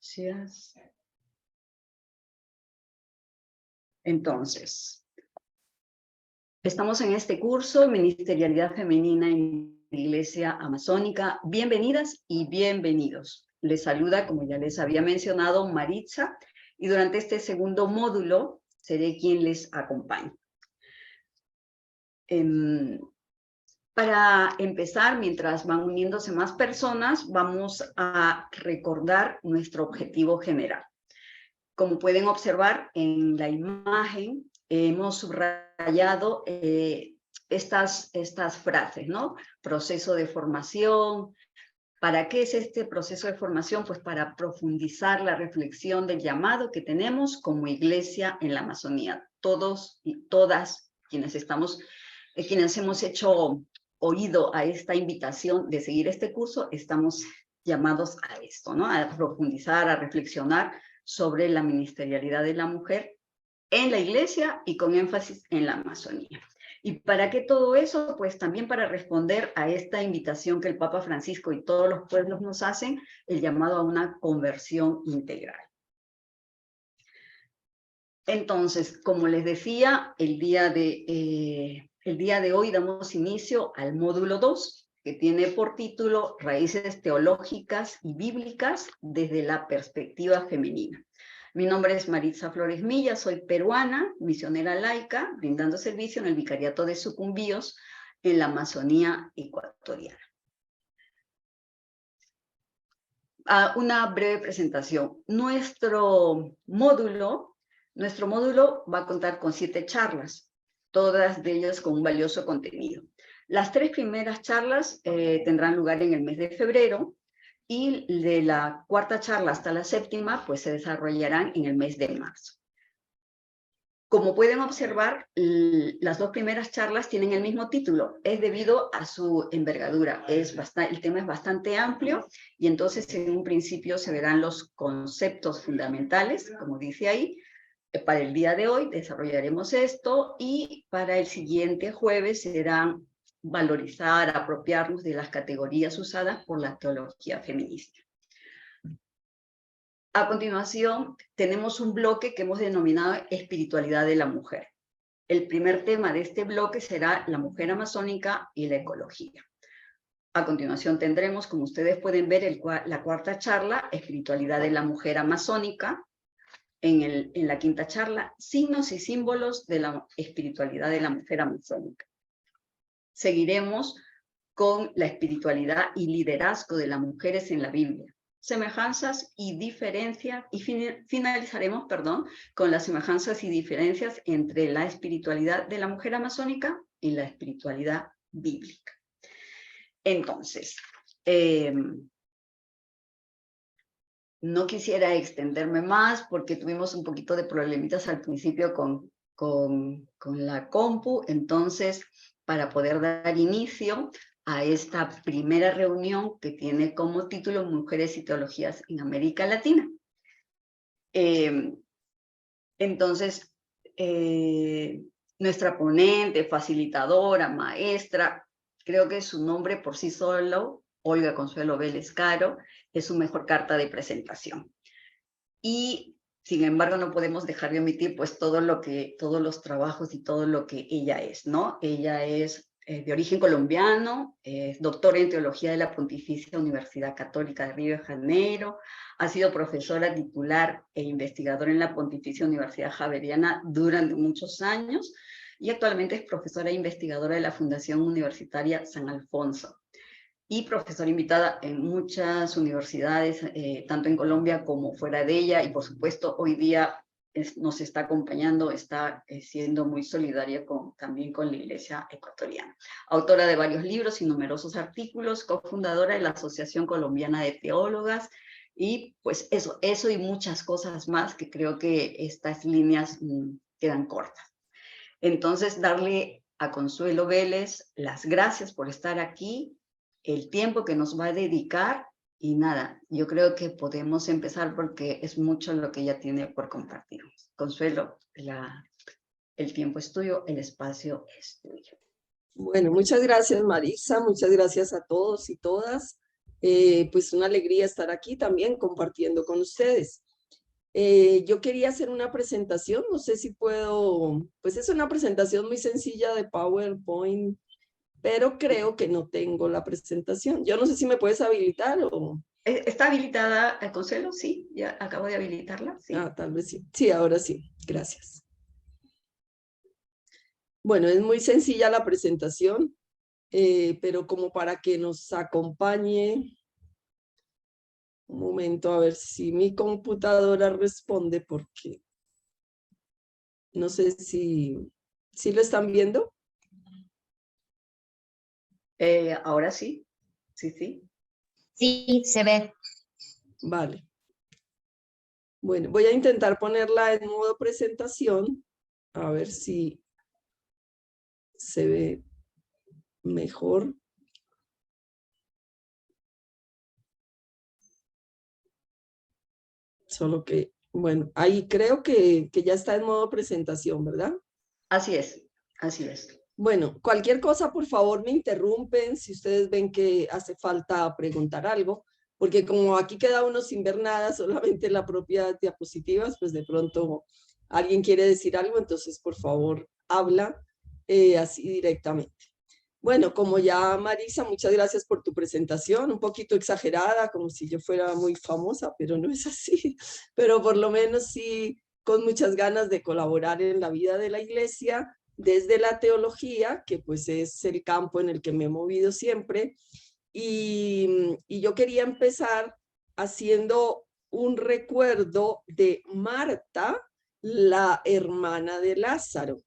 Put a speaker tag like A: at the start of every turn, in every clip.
A: Gracias. Entonces, estamos en este curso, Ministerialidad Femenina en la Iglesia Amazónica. Bienvenidas y bienvenidos. Les saluda, como ya les había mencionado, Maritza, y durante este segundo módulo seré quien les acompañe. Para empezar, mientras van uniéndose más personas, vamos a recordar nuestro objetivo general. Como pueden observar en la imagen, hemos subrayado estas frases, ¿no? Proceso de formación. ¿Para qué es este proceso de formación? Pues para profundizar la reflexión del llamado que tenemos como iglesia en la Amazonía. Todos y todas quienes hemos hecho oído a esta invitación de seguir este curso, estamos llamados a esto, ¿no? A profundizar, a reflexionar sobre la ministerialidad de la mujer en la iglesia y con énfasis en la Amazonía. ¿Y para qué todo eso? Pues también para responder a esta invitación que el Papa Francisco y todos los pueblos nos hacen, el llamado a una conversión integral. Entonces, como les decía, el día de hoy damos inicio al módulo 2, que tiene por título Raíces teológicas y bíblicas desde la perspectiva femenina. Mi nombre es Maritza Flores Milla, soy peruana, misionera laica, brindando servicio en el Vicariato de Sucumbíos en la Amazonía ecuatoriana. Una breve presentación. Nuestro módulo va a contar con 7 charlas, todas de ellas con un valioso contenido. Las 3 primeras charlas tendrán lugar en el mes de febrero, y de la 4ª charla hasta la 7ª, pues se desarrollarán en el mes de marzo. Como pueden observar, las 2 primeras charlas tienen el mismo título, es debido a su envergadura. El tema es bastante amplio, y entonces en un principio se verán los conceptos fundamentales, como dice ahí. Para el día de hoy desarrollaremos esto, y para el siguiente jueves serán valorizar, apropiarnos de las categorías usadas por la teología feminista. A continuación, tenemos un bloque que hemos denominado Espiritualidad de la Mujer. El primer tema de este bloque será la mujer amazónica y la ecología. A continuación tendremos, como ustedes pueden ver, la 4ª charla, Espiritualidad de la mujer amazónica. En la 5ª charla, Signos y símbolos de la espiritualidad de la mujer amazónica. Seguiremos con la espiritualidad y liderazgo de las mujeres en la Biblia, semejanzas y diferencias, y finalizaremos, con las semejanzas y diferencias entre la espiritualidad de la mujer amazónica y la espiritualidad bíblica. Entonces, no quisiera extenderme más porque tuvimos un poquito de problemitas al principio con la compu. Entonces, para poder dar inicio a esta primera reunión que tiene como título Mujeres y Teologías en América Latina. Entonces, nuestra ponente, facilitadora, maestra, creo que su nombre por sí solo, Olga Consuelo Vélez Caro, es su mejor carta de presentación. Y, sin embargo, no podemos dejar de omitir pues todos los trabajos y todo lo que ella es, ¿no? Ella es de origen colombiano, es doctora en Teología de la Pontificia Universidad Católica de Río de Janeiro, ha sido profesora titular e investigadora en la Pontificia Universidad Javeriana durante muchos años, y actualmente es profesora e investigadora de la Fundación Universitaria San Alfonso, y profesora invitada en muchas universidades, tanto en Colombia como fuera de ella, y por supuesto hoy día nos está acompañando, está siendo muy solidaria también con la Iglesia ecuatoriana. Autora de varios libros y numerosos artículos, cofundadora de la Asociación Colombiana de Teólogas, y pues eso y muchas cosas más que creo que estas líneas quedan cortas. Entonces, darle a Consuelo Vélez las gracias por estar aquí, el tiempo que nos va a dedicar, y nada, yo creo que podemos empezar porque es mucho lo que ella tiene por compartirnos. Consuelo, el tiempo es tuyo, el espacio es tuyo.
B: Bueno, muchas gracias, Marisa, muchas gracias a todos y todas. Pues una alegría estar aquí también compartiendo con ustedes. Yo quería hacer una presentación, no sé si puedo, pues es una presentación muy sencilla de PowerPoint, pero creo que no tengo la presentación. Yo no sé si me puedes habilitar o...
A: ¿Está habilitada, Consuelo? Sí, ya acabo de habilitarla, sí.
B: Ah, tal vez sí. Sí, ahora sí. Gracias. Bueno, es muy sencilla la presentación, pero como para que nos acompañe. Un momento, a ver si mi computadora responde, porque no sé si lo están viendo.
A: Ahora sí, sí, sí.
C: Sí, se ve.
B: Vale. Bueno, voy a intentar ponerla en modo presentación, a ver si se ve mejor. Solo que, bueno, ahí creo que ya está en modo presentación, ¿verdad?
A: Así es, así es.
B: Bueno, cualquier cosa, por favor, me interrumpen si ustedes ven que hace falta preguntar algo, porque como aquí queda uno sin ver nada, solamente la propia diapositivas, pues de pronto alguien quiere decir algo, entonces por favor habla así directamente. Bueno, como ya Marisa, muchas gracias por tu presentación, un poquito exagerada, como si yo fuera muy famosa, pero no es así, pero por lo menos sí con muchas ganas de colaborar en la vida de la iglesia, desde la teología, que pues es el campo en el que me he movido siempre, y yo quería empezar haciendo un recuerdo de Marta, la hermana de Lázaro,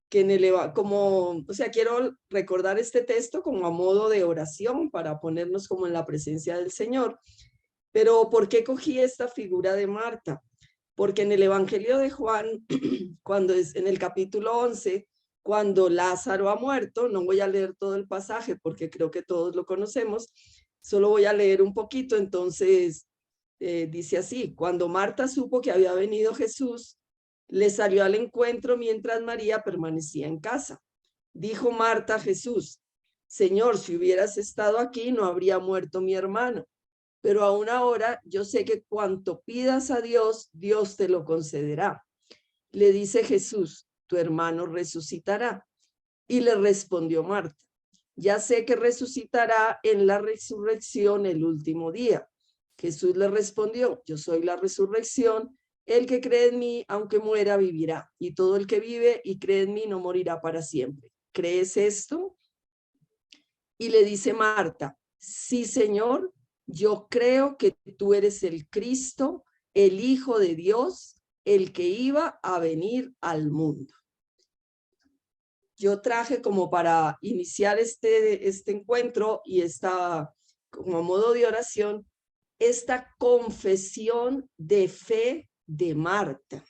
B: que en el, como, o sea, quiero recordar este texto como a modo de oración para ponernos como en la presencia del Señor. Pero ¿por qué cogí esta figura de Marta? Porque en el Evangelio de Juan, cuando es en el capítulo 11, cuando Lázaro ha muerto, no voy a leer todo el pasaje porque creo que todos lo conocemos, solo voy a leer un poquito, entonces dice así: cuando Marta supo que había venido Jesús, le salió al encuentro mientras María permanecía en casa. Dijo Marta a Jesús: Señor, si hubieras estado aquí, no habría muerto mi hermano. Pero aún ahora yo sé que cuanto pidas a Dios, Dios te lo concederá. Le dice Jesús: tu hermano resucitará. Y le respondió Marta: ya sé que resucitará en la resurrección el último día. Jesús le respondió: yo soy la resurrección. El que cree en mí, aunque muera, vivirá. Y todo el que vive y cree en mí no morirá para siempre. ¿Crees esto? Y le dice Marta: sí, Señor, yo creo que tú eres el Cristo, el Hijo de Dios, el que iba a venir al mundo. Yo traje como para iniciar este encuentro y como modo de oración, esta confesión de fe de Marta.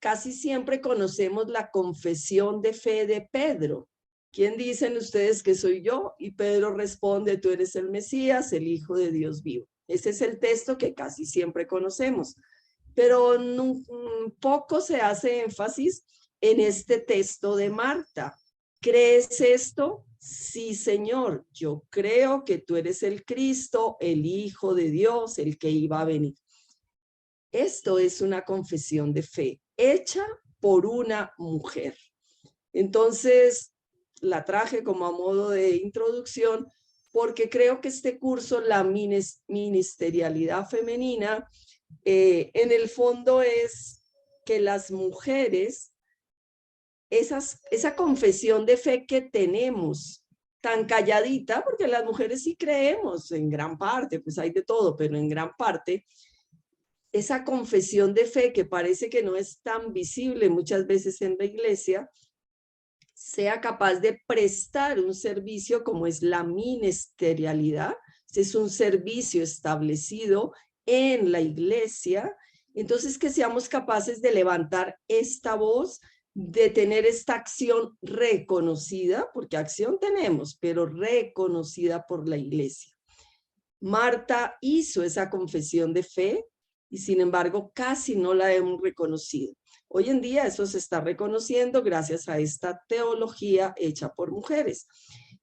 B: Casi siempre conocemos la confesión de fe de Pedro. ¿Quién dicen ustedes que soy yo? Y Pedro responde: tú eres el Mesías, el Hijo de Dios vivo. Ese es el texto que casi siempre conocemos, pero poco se hace énfasis en este texto de Marta. ¿Crees esto? Sí, Señor, yo creo que tú eres el Cristo, el Hijo de Dios, el que iba a venir. Esto es una confesión de fe hecha por una mujer. Entonces, la traje como a modo de introducción porque creo que este curso, la ministerialidad femenina, en el fondo es que las mujeres, esa confesión de fe que tenemos tan calladita, porque las mujeres sí creemos en gran parte, pues hay de todo, pero en gran parte, esa confesión de fe que parece que no es tan visible muchas veces en la iglesia, sea capaz de prestar un servicio como es la ministerialidad. Es un servicio establecido en la iglesia. Entonces, que seamos capaces de levantar esta voz, de tener esta acción reconocida, porque acción tenemos, pero reconocida por la iglesia. Marta hizo esa confesión de fe y sin embargo casi no la hemos reconocido. Hoy en día eso se está reconociendo gracias a esta teología hecha por mujeres.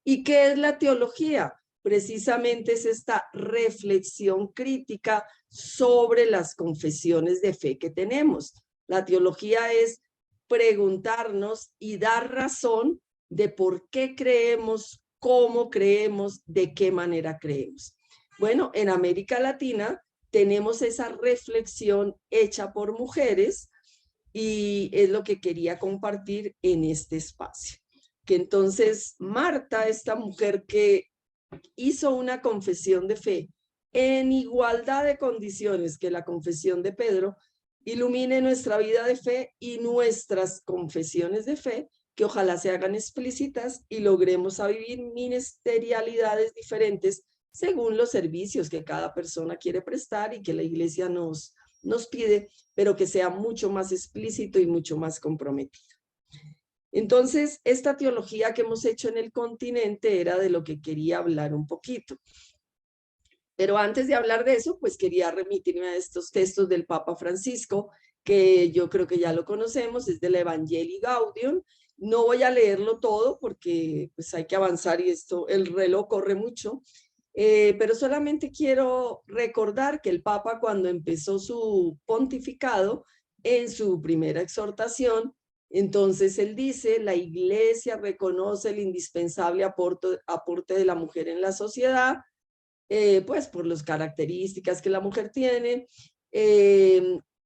B: ¿Y qué es la teología? precisamente es esta reflexión crítica sobre las confesiones de fe que tenemos. La teología es preguntarnos y dar razón de por qué creemos, cómo creemos, de qué manera creemos. Bueno, en América Latina tenemos esa reflexión hecha por mujeres y es lo que quería compartir en este espacio. Que entonces Marta, esta mujer que hizo una confesión de fe en igualdad de condiciones que la confesión de Pedro, ilumine nuestra vida de fe y nuestras confesiones de fe, que ojalá se hagan explícitas y logremos a vivir ministerialidades diferentes según los servicios que cada persona quiere prestar y que la iglesia nos pide, pero que sea mucho más explícito y mucho más comprometido. Entonces, esta teología que hemos hecho en el continente era de lo que quería hablar un poquito. Pero antes de hablar de eso, pues quería remitirme a estos textos del Papa Francisco, que yo creo que ya lo conocemos, es del Evangelii Gaudium. No voy a leerlo todo porque pues hay que avanzar y el reloj corre mucho, pero solamente quiero recordar que el Papa, cuando empezó su pontificado, en su primera exhortación, entonces él dice: la Iglesia reconoce el indispensable aporte de la mujer en la sociedad, pues por las características que la mujer tiene,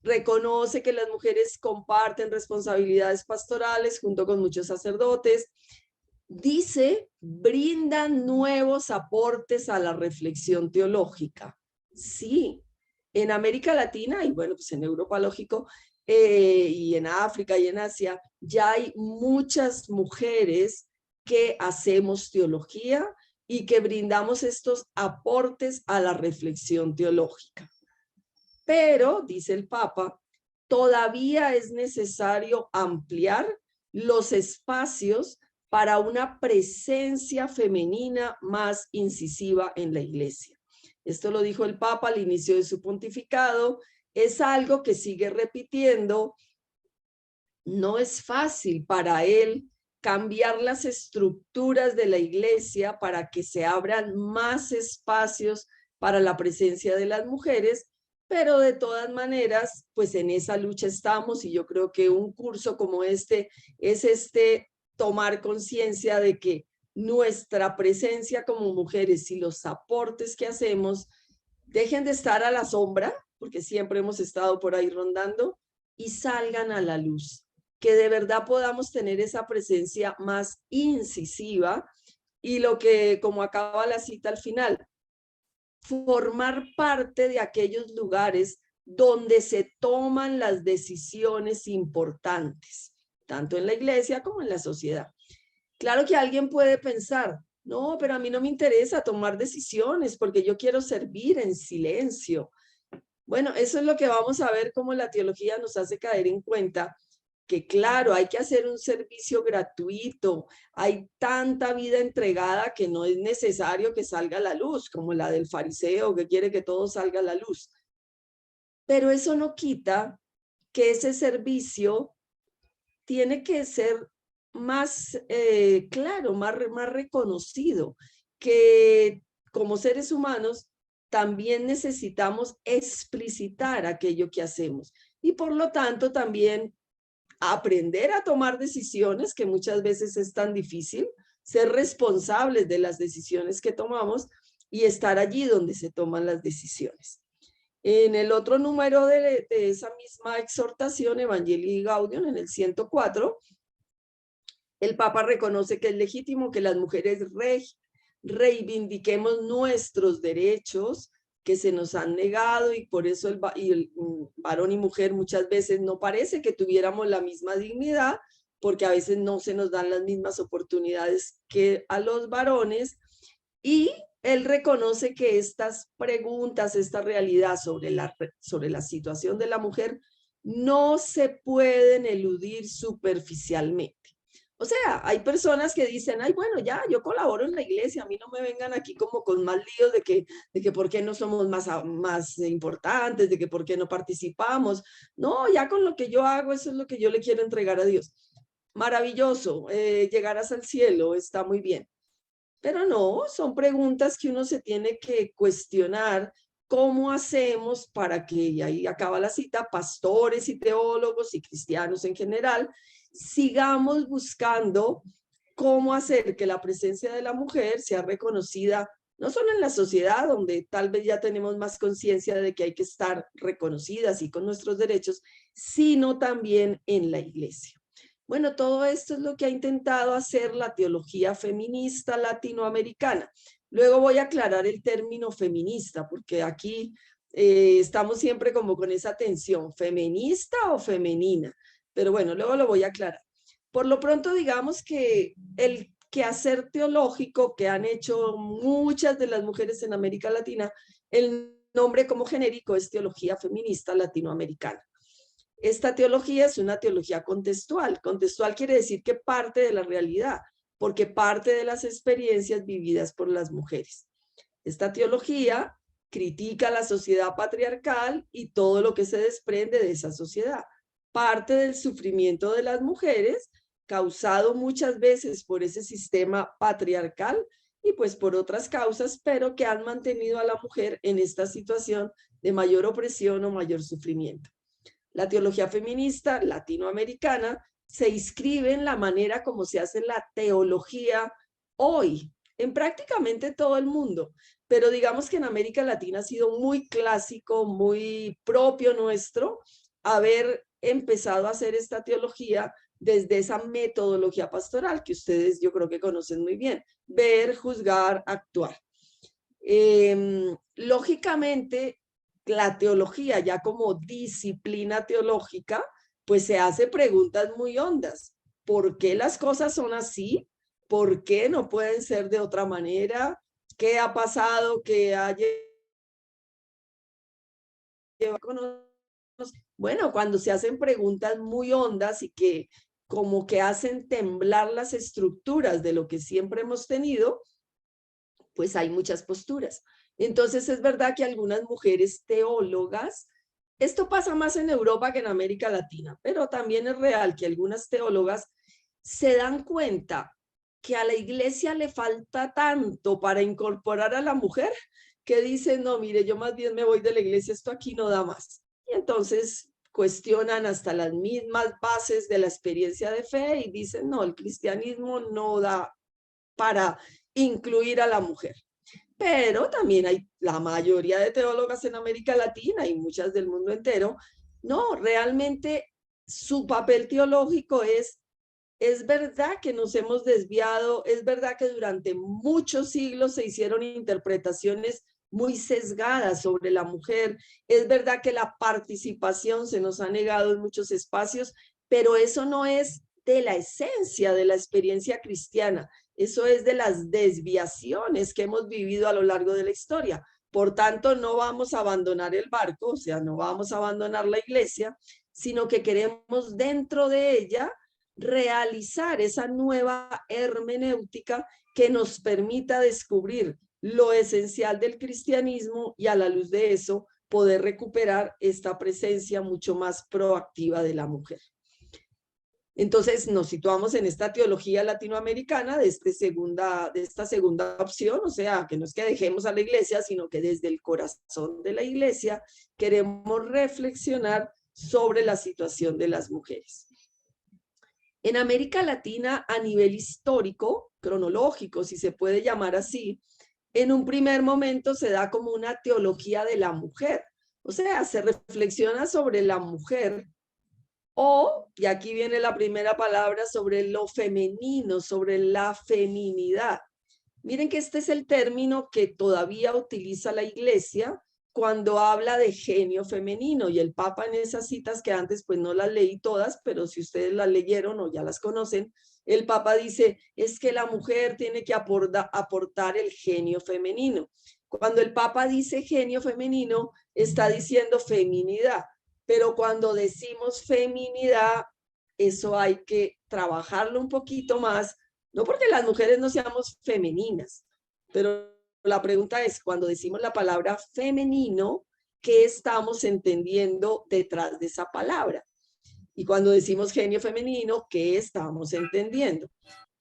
B: reconoce que las mujeres comparten responsabilidades pastorales junto con muchos sacerdotes, dice, brindan nuevos aportes a la reflexión teológica. Sí, en América Latina y bueno, pues en Europa, lógico, y en África y en Asia, ya hay muchas mujeres que hacemos teología y que brindamos estos aportes a la reflexión teológica. Pero, dice el Papa, todavía es necesario ampliar los espacios para una presencia femenina más incisiva en la Iglesia. Esto lo dijo el Papa al inicio de su pontificado. Es algo que sigue repitiendo. No es fácil para él cambiar las estructuras de la Iglesia para que se abran más espacios para la presencia de las mujeres, pero de todas maneras, pues en esa lucha estamos, y yo creo que un curso como este es tomar conciencia de que nuestra presencia como mujeres y los aportes que hacemos dejen de estar a la sombra, porque siempre hemos estado por ahí rondando, y salgan a la luz. Que de verdad podamos tener esa presencia más incisiva y lo que, como acaba la cita al final, formar parte de aquellos lugares donde se toman las decisiones importantes, tanto en la iglesia como en la sociedad. Claro que alguien puede pensar, no, pero a mí no me interesa tomar decisiones porque yo quiero servir en silencio. Bueno, eso es lo que vamos a ver, cómo la teología nos hace caer en cuenta que claro, hay que hacer un servicio gratuito, hay tanta vida entregada que no es necesario que salga a la luz, como la del fariseo que quiere que todo salga a la luz. Pero eso no quita que ese servicio tiene que ser más claro, más reconocido, que como seres humanos también necesitamos explicitar aquello que hacemos y por lo tanto también aprender a tomar decisiones, que muchas veces es tan difícil, ser responsables de las decisiones que tomamos y estar allí donde se toman las decisiones. En el otro número de esa misma exhortación, Evangelii Gaudium, en el 104, el Papa reconoce que es legítimo que las mujeres reivindiquemos nuestros derechos que se nos han negado, y por eso el varón y mujer muchas veces no parece que tuviéramos la misma dignidad, porque a veces no se nos dan las mismas oportunidades que a los varones, y él reconoce que estas preguntas, esta realidad sobre la situación de la mujer no se pueden eludir superficialmente. O sea, hay personas que dicen, ay, bueno, ya, yo colaboro en la iglesia, a mí no me vengan aquí como con más líos de que por qué no somos más importantes, de que por qué no participamos. No, ya con lo que yo hago, eso es lo que yo le quiero entregar a Dios. Maravilloso, llegarás al cielo, está muy bien. Pero no, son preguntas que uno se tiene que cuestionar. ¿Cómo hacemos para que, y ahí acaba la cita, pastores y teólogos y cristianos en general, sigamos buscando cómo hacer que la presencia de la mujer sea reconocida, no solo en la sociedad, donde tal vez ya tenemos más conciencia de que hay que estar reconocidas y con nuestros derechos, sino también en la iglesia? Bueno, todo esto es lo que ha intentado hacer la teología feminista latinoamericana. Luego voy a aclarar el término feminista, porque aquí estamos siempre como con esa tensión, ¿feminista o femenina? Pero bueno, luego lo voy a aclarar. Por lo pronto, digamos que el quehacer teológico que han hecho muchas de las mujeres en América Latina, el nombre como genérico es teología feminista latinoamericana. Esta teología es una teología contextual. Contextual quiere decir que parte de la realidad, porque parte de las experiencias vividas por las mujeres. Esta teología critica la sociedad patriarcal y todo lo que se desprende de esa sociedad. Parte del sufrimiento de las mujeres, causado muchas veces por ese sistema patriarcal y pues por otras causas, pero que han mantenido a la mujer en esta situación de mayor opresión o mayor sufrimiento. La teología feminista latinoamericana se inscribe en la manera como se hace la teología hoy, en prácticamente todo el mundo, pero digamos que en América Latina ha sido muy clásico, muy propio nuestro, haber empezado a hacer esta teología desde esa metodología pastoral que ustedes yo creo que conocen muy bien, ver, juzgar, actuar. Lógicamente, la teología ya como disciplina teológica, pues se hace preguntas muy hondas. ¿Por qué las cosas son así? ¿Por qué no pueden ser de otra manera? ¿Qué ha pasado que haya... Bueno, cuando se hacen preguntas muy hondas y que como que hacen temblar las estructuras de lo que siempre hemos tenido, pues hay muchas posturas. Entonces es verdad que algunas mujeres teólogas, esto pasa más en Europa que en América Latina, pero también es real que algunas teólogas se dan cuenta que a la iglesia le falta tanto para incorporar a la mujer, que dicen, no, mire, yo más bien me voy de la iglesia, esto aquí no da más. Y entonces cuestionan hasta las mismas bases de la experiencia de fe y dicen, no, el cristianismo no da para incluir a la mujer. Pero también hay la mayoría de teólogas en América Latina y muchas del mundo entero, no, realmente su papel teológico es verdad que nos hemos desviado, es verdad que durante muchos siglos se hicieron interpretaciones muy sesgadas sobre la mujer, es verdad que la participación se nos ha negado en muchos espacios, pero eso no es de la esencia de la experiencia cristiana. Eso es de las desviaciones que hemos vivido a lo largo de la historia. Por tanto, no vamos a abandonar el barco, o sea, no vamos a abandonar la iglesia, sino que queremos dentro de ella realizar esa nueva hermenéutica que nos permita descubrir lo esencial del cristianismo y a la luz de eso poder recuperar esta presencia mucho más proactiva de la mujer. Entonces nos situamos en esta teología latinoamericana de esta segunda opción, o sea, que no es que dejemos a la iglesia, sino que desde el corazón de la iglesia queremos reflexionar sobre la situación de las mujeres. En América Latina, a nivel histórico, cronológico, si se puede llamar así, en un primer momento se da como una teología de la mujer, o sea, se reflexiona sobre la mujer. O, y aquí viene la primera palabra, sobre lo femenino, sobre la feminidad. Miren que este es el término que todavía utiliza la iglesia cuando habla de genio femenino, y el Papa en esas citas que antes pues no las leí todas, pero si ustedes las leyeron o ya las conocen, el Papa dice, es que la mujer tiene que aportar el genio femenino. Cuando el Papa dice genio femenino, está diciendo feminidad. Pero cuando decimos feminidad, eso hay que trabajarlo un poquito más, no porque las mujeres no seamos femeninas, pero la pregunta es, cuando decimos la palabra femenino, ¿qué estamos entendiendo detrás de esa palabra? Y cuando decimos genio femenino, ¿qué estamos entendiendo?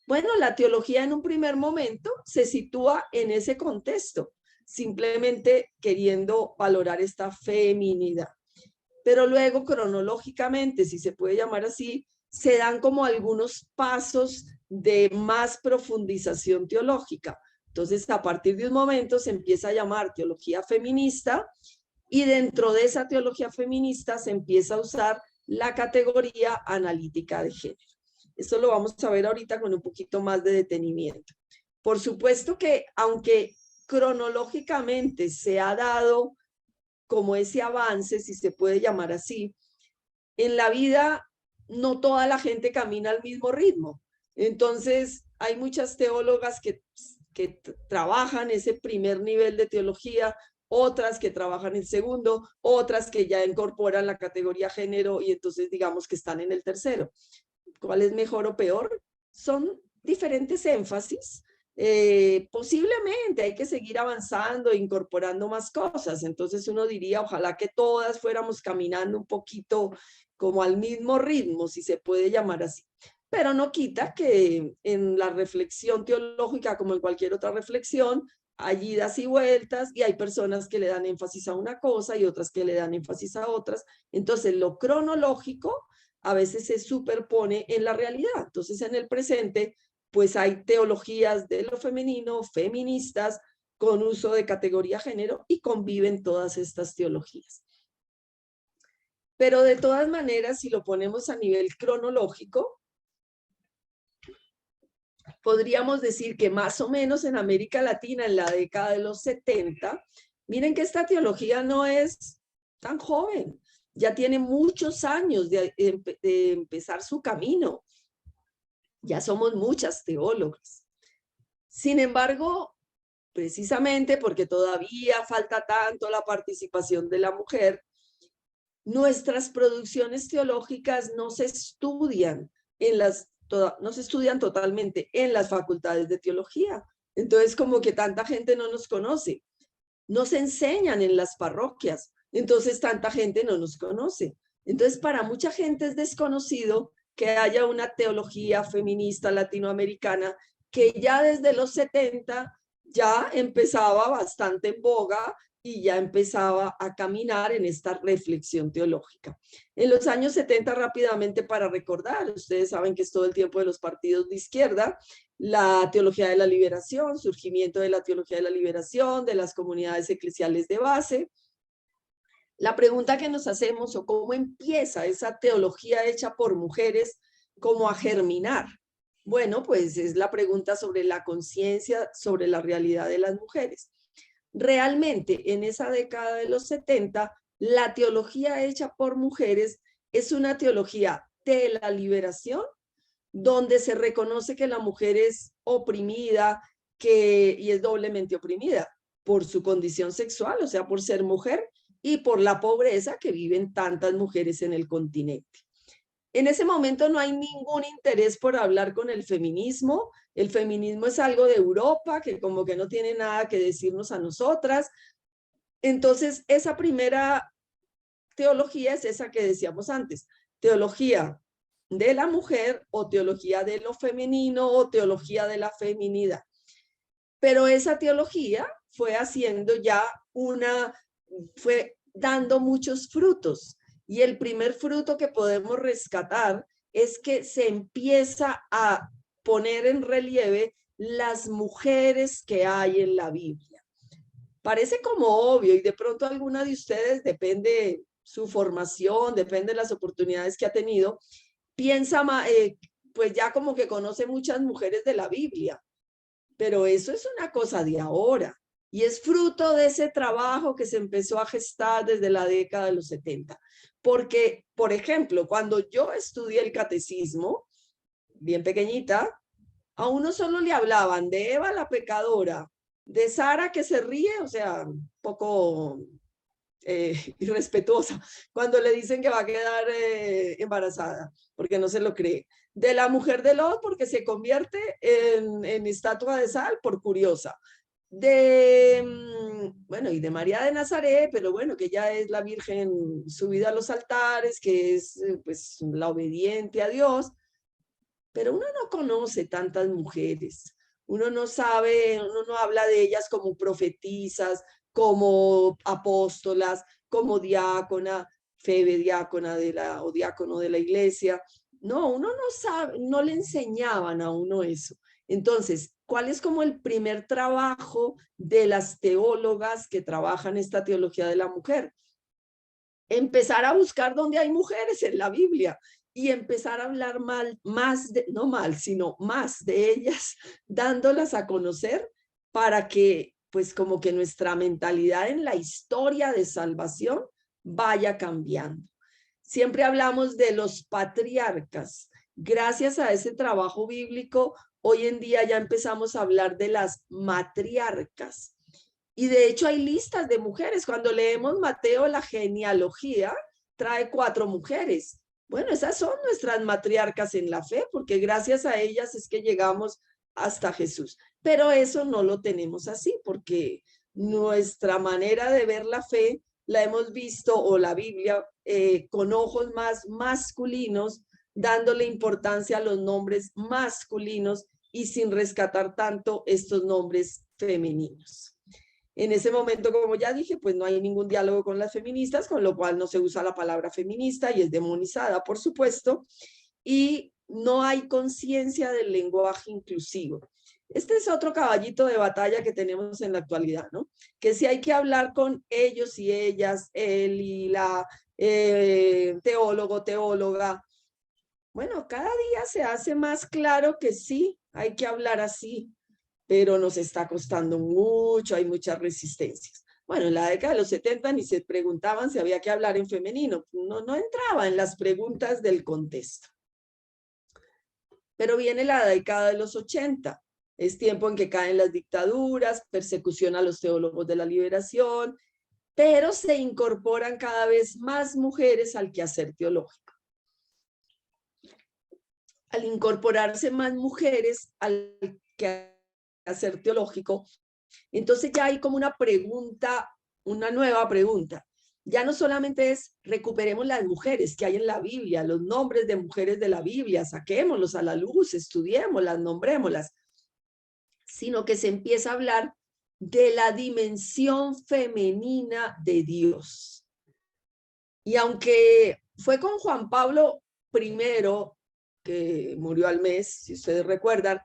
B: Bueno, la teología en un primer momento se sitúa en ese contexto, simplemente queriendo valorar esta feminidad. Pero luego, cronológicamente, si se puede llamar así, se dan como algunos pasos de más profundización teológica. Entonces, a partir de un momento se empieza a llamar teología feminista y dentro de esa teología feminista se empieza a usar la categoría analítica de género. Esto lo vamos a ver ahorita con un poquito más de detenimiento. Por supuesto que aunque cronológicamente se ha dado como ese avance, si se puede llamar así, en la vida no toda la gente camina al mismo ritmo. Entonces, hay muchas teólogas que trabajan ese primer nivel de teología, otras que trabajan el segundo, otras que ya incorporan la categoría género y entonces digamos que están en el tercero. ¿Cuál es mejor o peor? Son diferentes énfasis. Posiblemente hay que seguir avanzando e incorporando más cosas. Entonces uno diría, ojalá que todas fuéramos caminando un poquito como al mismo ritmo, si se puede llamar así. Pero no quita que en la reflexión teológica, como en cualquier otra reflexión, hay idas y vueltas y hay personas que le dan énfasis a una cosa y otras que le dan énfasis a otras. Entonces lo cronológico a veces se superpone en la realidad. Entonces, en el presente, pues hay teologías de lo femenino, feministas, con uso de categoría género y conviven todas estas teologías. Pero de todas maneras, si lo ponemos a nivel cronológico, podríamos decir que más o menos en América Latina, en la década de los 70, miren que esta teología no es tan joven. Ya tiene muchos años de empezar su camino. Ya somos muchas teólogas. Sin embargo, precisamente porque todavía falta tanto la participación de la mujer, nuestras producciones teológicas no se estudian no se estudian totalmente en las facultades de teología. Entonces, como que tanta gente no nos conoce. No se enseñan en las parroquias. Entonces tanta gente no nos conoce. Entonces para mucha gente es desconocido que haya una teología feminista latinoamericana que ya desde los 70 ya empezaba bastante en boga y ya empezaba a caminar en esta reflexión teológica. En los años 70, rápidamente para recordar, ustedes saben que es todo el tiempo de los partidos de izquierda, la teología de la liberación, surgimiento de la teología de la liberación, de las comunidades eclesiales de base. La pregunta que nos hacemos o cómo empieza esa teología hecha por mujeres como a germinar. Bueno, pues es la pregunta sobre la conciencia, sobre la realidad de las mujeres. Realmente en esa década de los 70, la teología hecha por mujeres es una teología de la liberación, donde se reconoce que la mujer es oprimida y es doblemente oprimida por su condición sexual, o sea, por ser mujer, y por la pobreza que viven tantas mujeres en el continente. En ese momento no hay ningún interés por hablar con el feminismo. El feminismo es algo de Europa que como que no tiene nada que decirnos a nosotras. Entonces, esa primera teología es esa que decíamos antes, teología de la mujer o teología de lo femenino o teología de la feminidad. Pero esa teología fue haciendo ya fue dando muchos frutos. Y el primer fruto que podemos rescatar es que se empieza a poner en relieve las mujeres que hay en la Biblia. Parece como obvio y de pronto alguna de ustedes, depende su formación, depende de las oportunidades que ha tenido, piensa, pues ya como que conoce muchas mujeres de la Biblia, pero eso es una cosa de ahora y es fruto de ese trabajo que se empezó a gestar desde la década de los 70. Porque, por ejemplo, cuando yo estudié el catecismo, bien pequeñita, a uno solo le hablaban de Eva la pecadora, de Sara que se ríe, o sea, un poco irrespetuosa, cuando le dicen que va a quedar embarazada, porque no se lo cree. De la mujer de Lot, porque se convierte en estatua de sal, por curiosa. Bueno, y de María de Nazaret, pero bueno, que ya es la Virgen subida a los altares, que es pues la obediente a Dios. pero uno no conoce tantas mujeres, uno no sabe, uno no habla de ellas como profetisas, como apóstolas, como diácona, Febe diácona o diácono de la iglesia. No, uno no sabe, no le enseñaban a uno eso. Entonces, ¿cuál es como el primer trabajo de las teólogas que trabajan esta teología de la mujer? Empezar a buscar dónde hay mujeres en la Biblia y empezar a hablar no mal, sino más de ellas, dándolas a conocer para que, pues como que nuestra mentalidad en la historia de salvación vaya cambiando. Siempre hablamos de los patriarcas. Gracias a ese trabajo bíblico, hoy en día ya empezamos a hablar de las matriarcas. Y de hecho hay listas de mujeres. Cuando leemos Mateo, la genealogía trae 4 mujeres. Bueno, esas son nuestras matriarcas en la fe, porque gracias a ellas es que llegamos hasta Jesús. Pero eso no lo tenemos así, porque nuestra manera de ver la fe la hemos visto, o la Biblia, con ojos más masculinos, dándole importancia a los nombres masculinos y sin rescatar tanto estos nombres femeninos. En ese momento, como ya dije, pues no hay ningún diálogo con las feministas, con lo cual no se usa la palabra feminista y es demonizada, por supuesto, y no hay conciencia del lenguaje inclusivo. Este es otro caballito de batalla que tenemos en la actualidad, ¿no? Que si hay que hablar con ellos y ellas, él y la teólogo, teóloga. Bueno, cada día se hace más claro que sí, hay que hablar así, pero nos está costando mucho, hay muchas resistencias. Bueno, en la década de los 70 ni se preguntaban si había que hablar en femenino, no entraba en las preguntas del contexto. Pero viene la década de los 80, es tiempo en que caen las dictaduras, persecución a los teólogos de la liberación, pero se incorporan cada vez más mujeres al quehacer teológico. Al incorporarse más mujeres al quehacer teológico, entonces ya hay como una pregunta, una nueva pregunta. Ya no solamente es recuperemos las mujeres que hay en la Biblia, los nombres de mujeres de la Biblia, saquémoslos a la luz, estudiémoslas, nombrémoslas, sino que se empieza a hablar de la dimensión femenina de Dios. Y aunque fue con Juan Pablo I, que murió al mes, si ustedes recuerdan,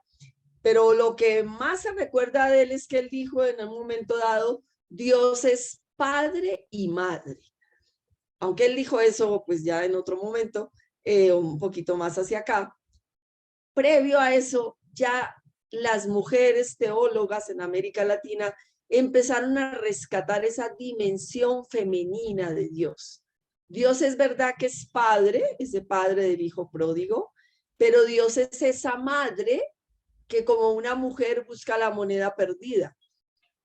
B: pero lo que más se recuerda de él es que él dijo en un momento dado, Dios es padre y madre. Aunque él dijo eso, pues ya en otro momento, un poquito más hacia acá. Previo a eso, ya las mujeres teólogas en América Latina empezaron a rescatar esa dimensión femenina de Dios. Dios es verdad que es padre, ese padre del hijo pródigo, pero Dios es esa madre que como una mujer busca la moneda perdida.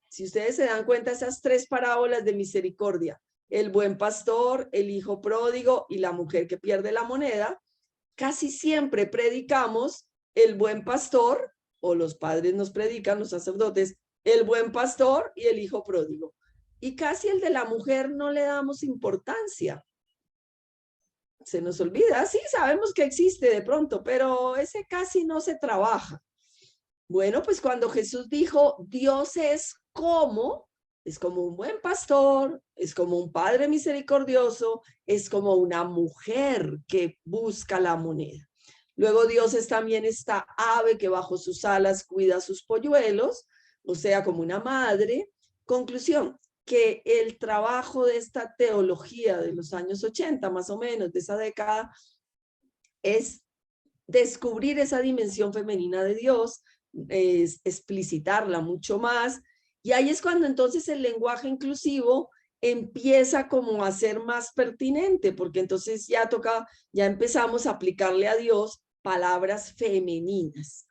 B: Si ustedes se dan cuenta, esas 3 parábolas de misericordia, el buen pastor, el hijo pródigo y la mujer que pierde la moneda, casi siempre predicamos el buen pastor, o los padres nos predican, los sacerdotes, el buen pastor y el hijo pródigo. Y casi el de la mujer no le damos importancia. Se nos olvida, sí, sabemos que existe de pronto, pero ese casi no se trabaja. Bueno, pues cuando Jesús dijo, Dios es como un buen pastor, es como un padre misericordioso, es como una mujer que busca la moneda. Luego Dios es también esta ave que bajo sus alas cuida a sus polluelos, o sea, como una madre. Conclusión, que el trabajo de esta teología de los años 80, más o menos, de esa década, es descubrir esa dimensión femenina de Dios, es explicitarla mucho más, y ahí es cuando entonces el lenguaje inclusivo empieza como a ser más pertinente, porque entonces ya empezamos a aplicarle a Dios palabras femeninas.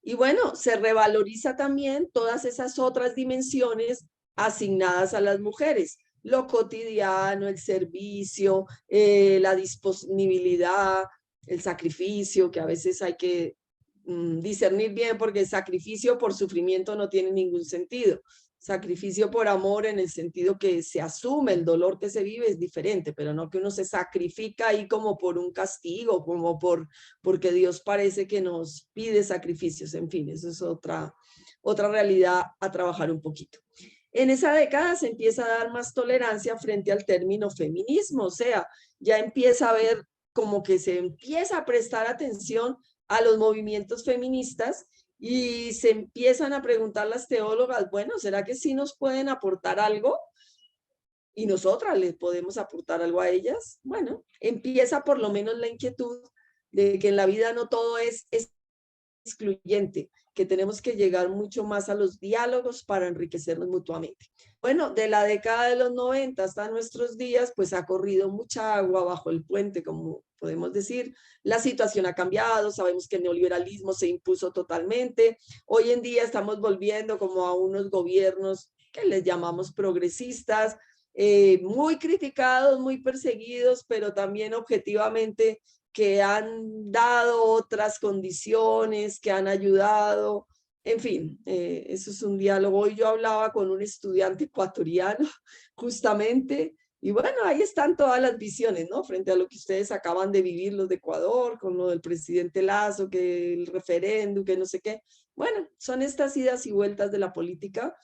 B: Y bueno, se revaloriza también todas esas otras dimensiones asignadas a las mujeres, lo cotidiano, el servicio, la disponibilidad, el sacrificio, que a veces hay que discernir bien, porque el sacrificio por sufrimiento no tiene ningún sentido. Sacrificio por amor en el sentido que se asume el dolor que se vive es diferente, pero no que uno se sacrifica ahí como por un castigo, como porque Dios parece que nos pide sacrificios. En fin, eso es otra realidad a trabajar un poquito. En esa década se empieza a dar más tolerancia frente al término feminismo, o sea, ya empieza a ver como que se empieza a prestar atención a los movimientos feministas y se empiezan a preguntar las teólogas, bueno, ¿será que sí nos pueden aportar algo? ¿Y nosotras les podemos aportar algo a ellas? Bueno, empieza por lo menos la inquietud de que en la vida no todo es excluyente, que tenemos que llegar mucho más a los diálogos para enriquecernos mutuamente. Bueno, de la década de los 90 hasta nuestros días, pues ha corrido mucha agua bajo el puente, como podemos decir. La situación ha cambiado, sabemos que el neoliberalismo se impuso totalmente. Hoy en día estamos volviendo como a unos gobiernos que les llamamos progresistas, muy criticados, muy perseguidos, pero también objetivamente que han dado otras condiciones, que han ayudado, en fin, eso es un diálogo. Hoy yo hablaba con un estudiante ecuatoriano, justamente, y bueno, ahí están todas las visiones, ¿no? Frente a lo que ustedes acaban de vivir los de Ecuador, con lo del presidente Lazo, que el referéndum, que no sé qué. Bueno, son estas idas y vueltas de la política,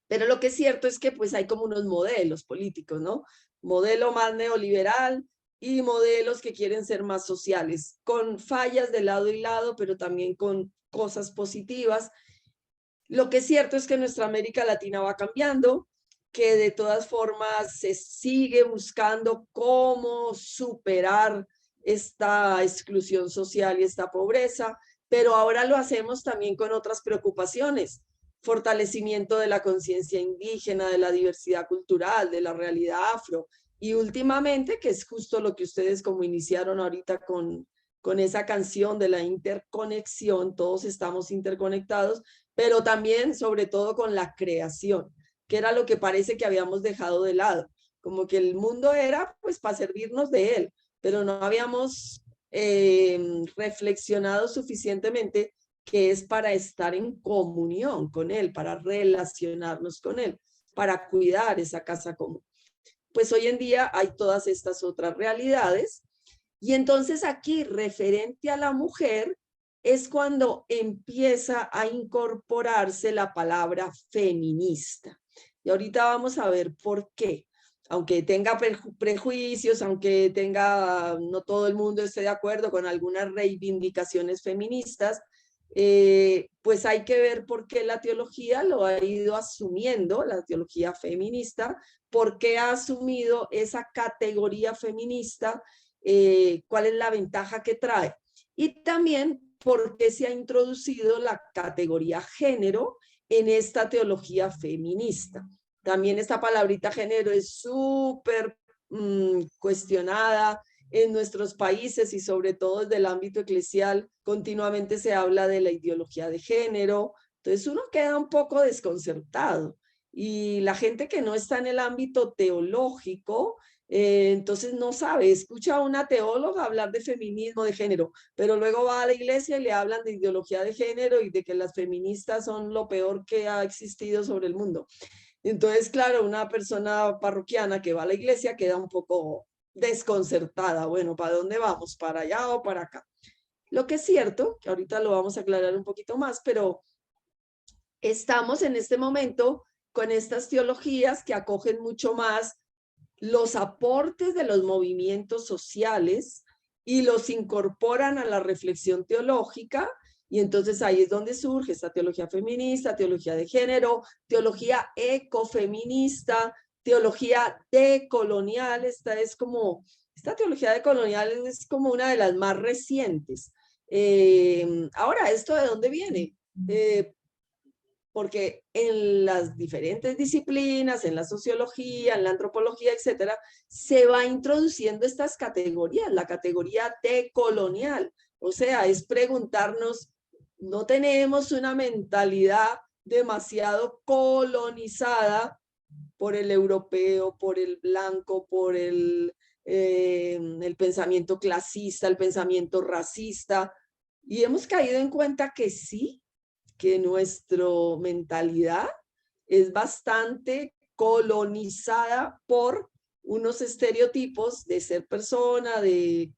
B: pero lo que es cierto es que pues hay como unos modelos políticos, ¿no? Modelo más neoliberal, y modelos que quieren ser más sociales, con fallas de lado y lado, pero también con cosas positivas. Lo que es cierto es que nuestra América Latina va cambiando, que de todas formas se sigue buscando cómo superar esta exclusión social y esta pobreza, pero ahora lo hacemos también con otras preocupaciones, fortalecimiento de la conciencia indígena, de la diversidad cultural, de la realidad afro, y últimamente, que es justo lo que ustedes como iniciaron ahorita con esa canción de la interconexión, todos estamos interconectados, pero también sobre todo con la creación, que era lo que parece que habíamos dejado de lado, como que el mundo era pues para servirnos de él, pero no habíamos reflexionado suficientemente que es para estar en comunión con él, para relacionarnos con él, para cuidar esa casa común. Pues hoy en día hay todas estas otras realidades. Y entonces aquí, referente a la mujer, es cuando empieza a incorporarse la palabra feminista. Y ahorita vamos a ver por qué. Aunque tenga prejuicios, aunque no todo el mundo esté de acuerdo con algunas reivindicaciones feministas, pues hay que ver por qué la teología lo ha ido asumiendo, la teología feminista, por qué ha asumido esa categoría feminista, cuál es la ventaja que trae. Y también por qué se ha introducido la categoría género en esta teología feminista. También esta palabrita género es súper cuestionada en nuestros países y sobre todo desde el ámbito eclesial. Continuamente se habla de la ideología de género, entonces uno queda un poco desconcertado. Y la gente que no está en el ámbito teológico, entonces no sabe, escucha a una teóloga hablar de feminismo, de género, pero luego va a la iglesia y le hablan de ideología de género y de que las feministas son lo peor que ha existido sobre el mundo. Entonces, claro, una persona parroquiana que va a la iglesia queda un poco desconcertada. Bueno, ¿para dónde vamos? ¿Para allá o para acá? Lo que es cierto, que ahorita lo vamos a aclarar un poquito más, pero estamos en este momento con estas teologías que acogen mucho más los aportes de los movimientos sociales y los incorporan a la reflexión teológica, y entonces ahí es donde surge esta teología feminista, teología de género, teología ecofeminista, teología decolonial. Esta teología decolonial es como una de las más recientes. Ahora, ¿esto de dónde viene? Porque en las diferentes disciplinas, en la sociología, en la antropología, etcétera, se va introduciendo estas categorías, la categoría decolonial. O sea, es preguntarnos, no tenemos una mentalidad demasiado colonizada por el europeo, por el blanco, por el pensamiento clasista, el pensamiento racista, y hemos caído en cuenta que sí, que nuestra mentalidad es bastante colonizada por unos estereotipos de ser persona, de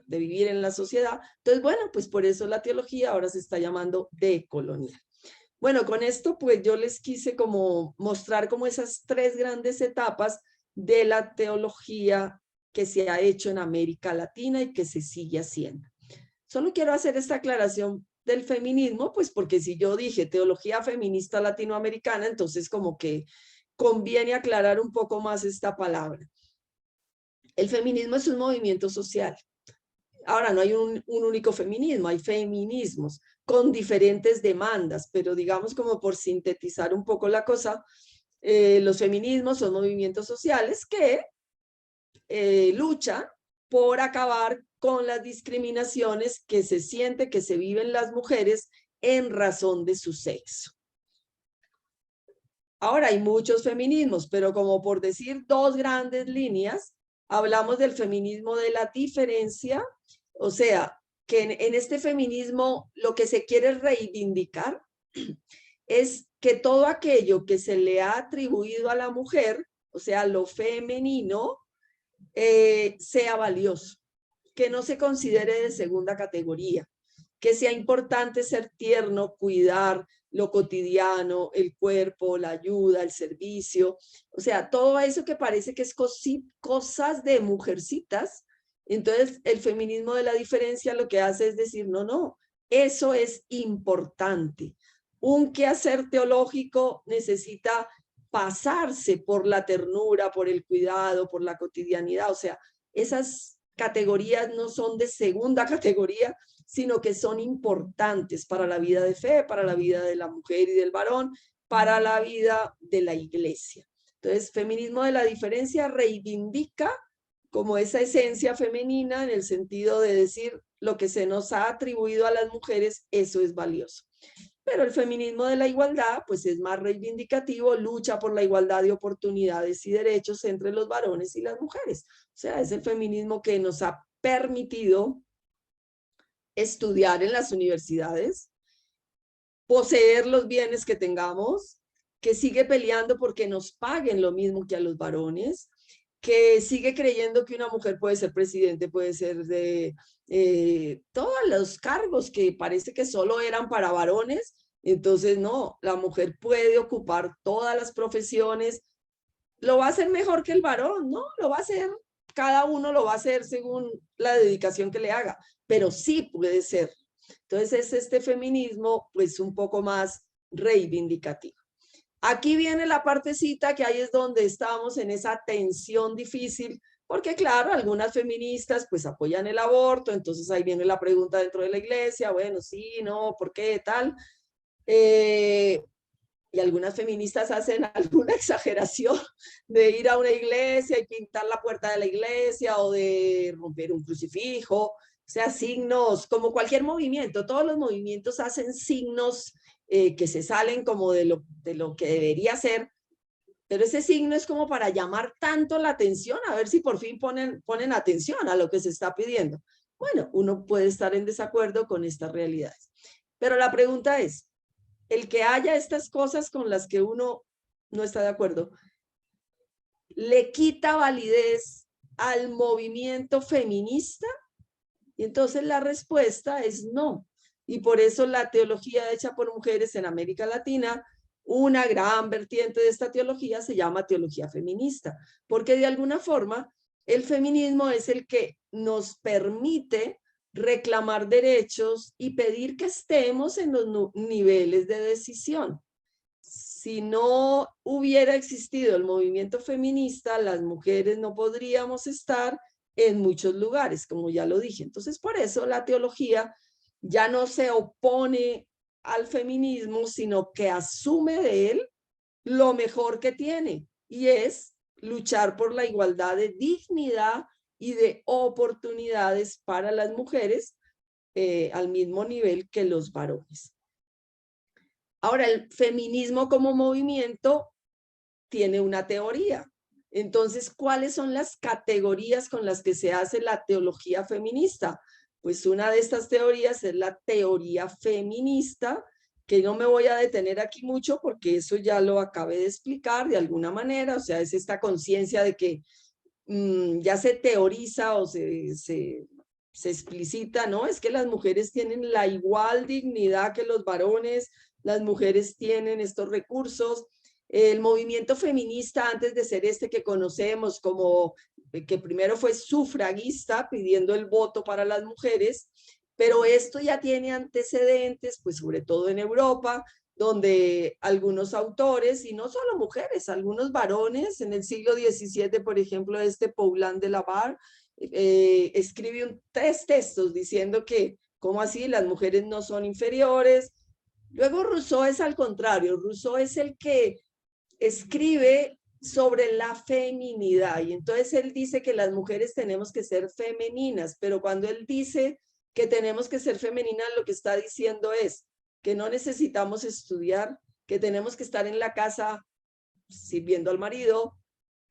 B: vivir en la sociedad. Entonces, bueno, pues por eso la teología ahora se está llamando decolonial. Bueno, con esto pues yo les quise como mostrar como esas tres grandes etapas de la teología que se ha hecho en América Latina y que se sigue haciendo. Solo quiero hacer esta aclaración del feminismo, pues porque si yo dije teología feminista latinoamericana, entonces como que conviene aclarar un poco más esta palabra. El feminismo es un movimiento social. Ahora, no hay un único feminismo, hay feminismos con diferentes demandas, pero digamos como por sintetizar un poco la cosa, los feminismos son movimientos sociales que luchan por acabar con las discriminaciones que se siente que se viven las mujeres en razón de su sexo. Ahora hay muchos feminismos, pero como por decir dos grandes líneas, hablamos del feminismo de la diferencia, o sea, que en este feminismo lo que se quiere reivindicar es que todo aquello que se le ha atribuido a la mujer, o sea, lo femenino, sea valioso, que no se considere de segunda categoría, que sea importante ser tierno, cuidar lo cotidiano, el cuerpo, la ayuda, el servicio, o sea, todo eso que parece que es cosas de mujercitas. Entonces, el feminismo de la diferencia lo que hace es decir, no, no, eso es importante. Un quehacer teológico necesita pasarse por la ternura, por el cuidado, por la cotidianidad, o sea, esas categorías no son de segunda categoría, sino que son importantes para la vida de fe, para la vida de la mujer y del varón, para la vida de la iglesia. Entonces, feminismo de la diferencia reivindica como esa esencia femenina en el sentido de decir lo que se nos ha atribuido a las mujeres, eso es valioso. Pero el feminismo de la igualdad, pues es más reivindicativo, lucha por la igualdad de oportunidades y derechos entre los varones y las mujeres. O sea, es el feminismo que nos ha permitido estudiar en las universidades, poseer los bienes que tengamos, que sigue peleando porque nos paguen lo mismo que a los varones, que sigue creyendo que una mujer puede ser presidente, puede ser de todos los cargos que parece que solo eran para varones. Entonces, no, la mujer puede ocupar todas las profesiones. ¿Lo va a hacer mejor que el varón? No, lo va a hacer, cada uno lo va a hacer según la dedicación que le haga, pero sí puede ser. Entonces, es este feminismo, pues, un poco más reivindicativo. Aquí viene la partecita que ahí es donde estamos en esa tensión difícil, porque claro, algunas feministas pues apoyan el aborto, entonces ahí viene la pregunta dentro de la iglesia, bueno, sí, no, ¿por qué tal? Y algunas feministas hacen alguna exageración de ir a una iglesia y pintar la puerta de la iglesia o de romper un crucifijo, o sea, signos, como cualquier movimiento, todos los movimientos hacen signos que se salen como de lo que debería ser, pero ese signo es como para llamar tanto la atención, a ver si por fin ponen atención a lo que se está pidiendo. Bueno, uno puede estar en desacuerdo con estas realidades, pero la pregunta es, el que haya estas cosas con las que uno no está de acuerdo, ¿le quita validez al movimiento feminista? Y entonces la respuesta es no. Y por eso la teología hecha por mujeres en América Latina, una gran vertiente de esta teología se llama teología feminista, porque de alguna forma el feminismo es el que nos permite reclamar derechos y pedir que estemos en los niveles de decisión. Si no hubiera existido el movimiento feminista, las mujeres no podríamos estar en muchos lugares, como ya lo dije. Entonces, por eso la teología ya no se opone al feminismo, sino que asume de él lo mejor que tiene, y es luchar por la igualdad de dignidad y de oportunidades para las mujeres al mismo nivel que los varones. Ahora, el feminismo como movimiento tiene una teoría. Entonces, ¿cuáles son las categorías con las que se hace la teología feminista? Pues una de estas teorías es la teoría feminista, que no me voy a detener aquí mucho porque eso ya lo acabé de explicar de alguna manera, o sea, es esta conciencia de que ya se teoriza o se explicita, ¿no? Es que las mujeres tienen la igual dignidad que los varones, las mujeres tienen estos recursos. El movimiento feminista, antes de ser este que conocemos como que primero fue sufragista, pidiendo el voto para las mujeres, pero esto ya tiene antecedentes, pues sobre todo en Europa, donde algunos autores, y no solo mujeres, algunos varones, en el siglo XVII, por ejemplo, Paulin de la Barre, escribe tres textos diciendo que, ¿cómo así? Las mujeres no son inferiores. Luego Rousseau es al contrario, Rousseau es el que escribe sobre la feminidad, y entonces él dice que las mujeres tenemos que ser femeninas, pero cuando él dice que tenemos que ser femeninas, lo que está diciendo es que no necesitamos estudiar, que tenemos que estar en la casa sirviendo al marido,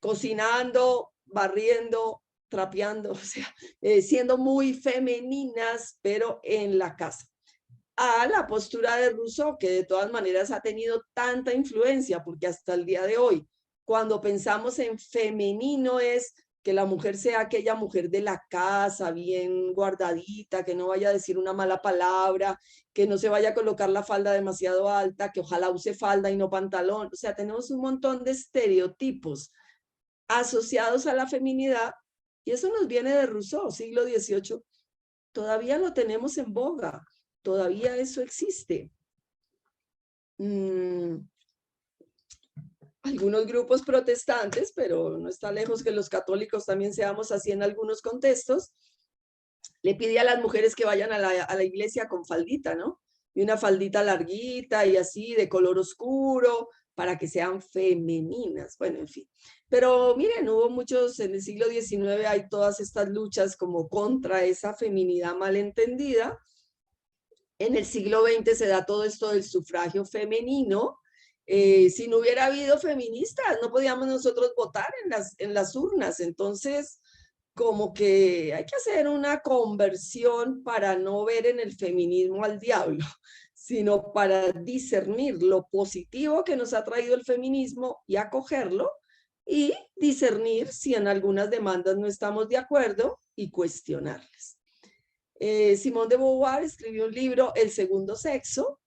B: cocinando, barriendo, trapeando, o sea, siendo muy femeninas, pero en la casa. A la postura de Rousseau, que de todas maneras ha tenido tanta influencia, porque hasta el día de hoy, cuando pensamos en femenino, es que la mujer sea aquella mujer de la casa, bien guardadita, que no vaya a decir una mala palabra, que no se vaya a colocar la falda demasiado alta, que ojalá use falda y no pantalón. O sea, tenemos un montón de estereotipos asociados a la feminidad, y eso nos viene de Rousseau, siglo XVIII. Todavía lo tenemos en boga, todavía eso existe. Algunos grupos protestantes, pero no está lejos que los católicos también seamos así en algunos contextos, le pide a las mujeres que vayan a la iglesia con faldita, ¿no? Y una faldita larguita y así, de color oscuro, para que sean femeninas. Bueno, en fin. Pero miren, hubo muchos, en el siglo XIX hay todas estas luchas como contra esa feminidad malentendida. En el siglo XX se da todo esto del sufragio femenino. Si no hubiera habido feministas, no podíamos nosotros votar en las urnas. Entonces, como que hay que hacer una conversión para no ver en el feminismo al diablo, sino para discernir lo positivo que nos ha traído el feminismo y acogerlo, y discernir si en algunas demandas no estamos de acuerdo y cuestionarlas. Simone de Beauvoir escribió un libro, El segundo sexo.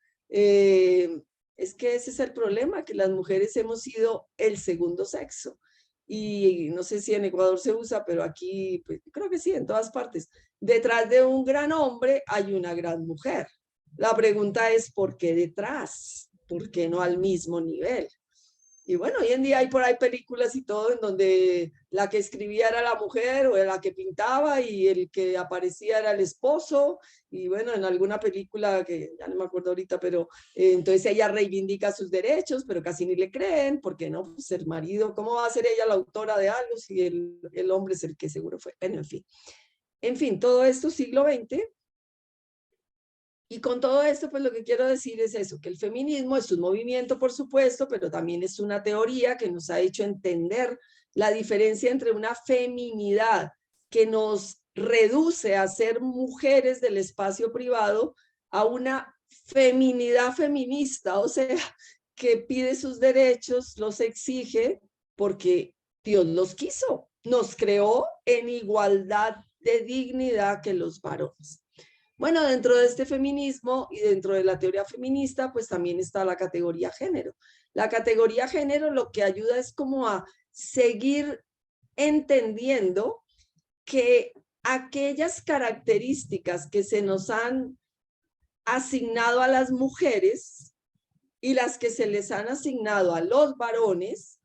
B: Es que ese es el problema, que las mujeres hemos sido el segundo sexo. Y no sé si en Ecuador se usa, pero aquí pues, creo que sí, en todas partes. Detrás de un gran hombre hay una gran mujer. La pregunta es, ¿por qué detrás? ¿Por qué no al mismo nivel? Y bueno, hoy en día hay por ahí películas y todo en donde la que escribía era la mujer o la que pintaba y el que aparecía era el esposo. Y bueno, en alguna película que ya no me acuerdo ahorita, pero entonces ella reivindica sus derechos, pero casi ni le creen, porque no, pues el marido, ¿cómo va a ser ella la autora de algo si el hombre es el que seguro fue? Bueno, en fin. En fin, todo esto siglo XX. Y con todo esto, pues lo que quiero decir es eso, que el feminismo es un movimiento, por supuesto, pero también es una teoría que nos ha hecho entender la diferencia entre una feminidad que nos reduce a ser mujeres del espacio privado a una feminidad feminista, o sea, que pide sus derechos, los exige porque Dios los quiso, nos creó en igualdad de dignidad que los varones. Bueno, dentro de este feminismo y dentro de la teoría feminista, pues también está la categoría género. La categoría género lo que ayuda es como a seguir entendiendo que aquellas características que se nos han asignado a las mujeres y las que se les han asignado a los varones,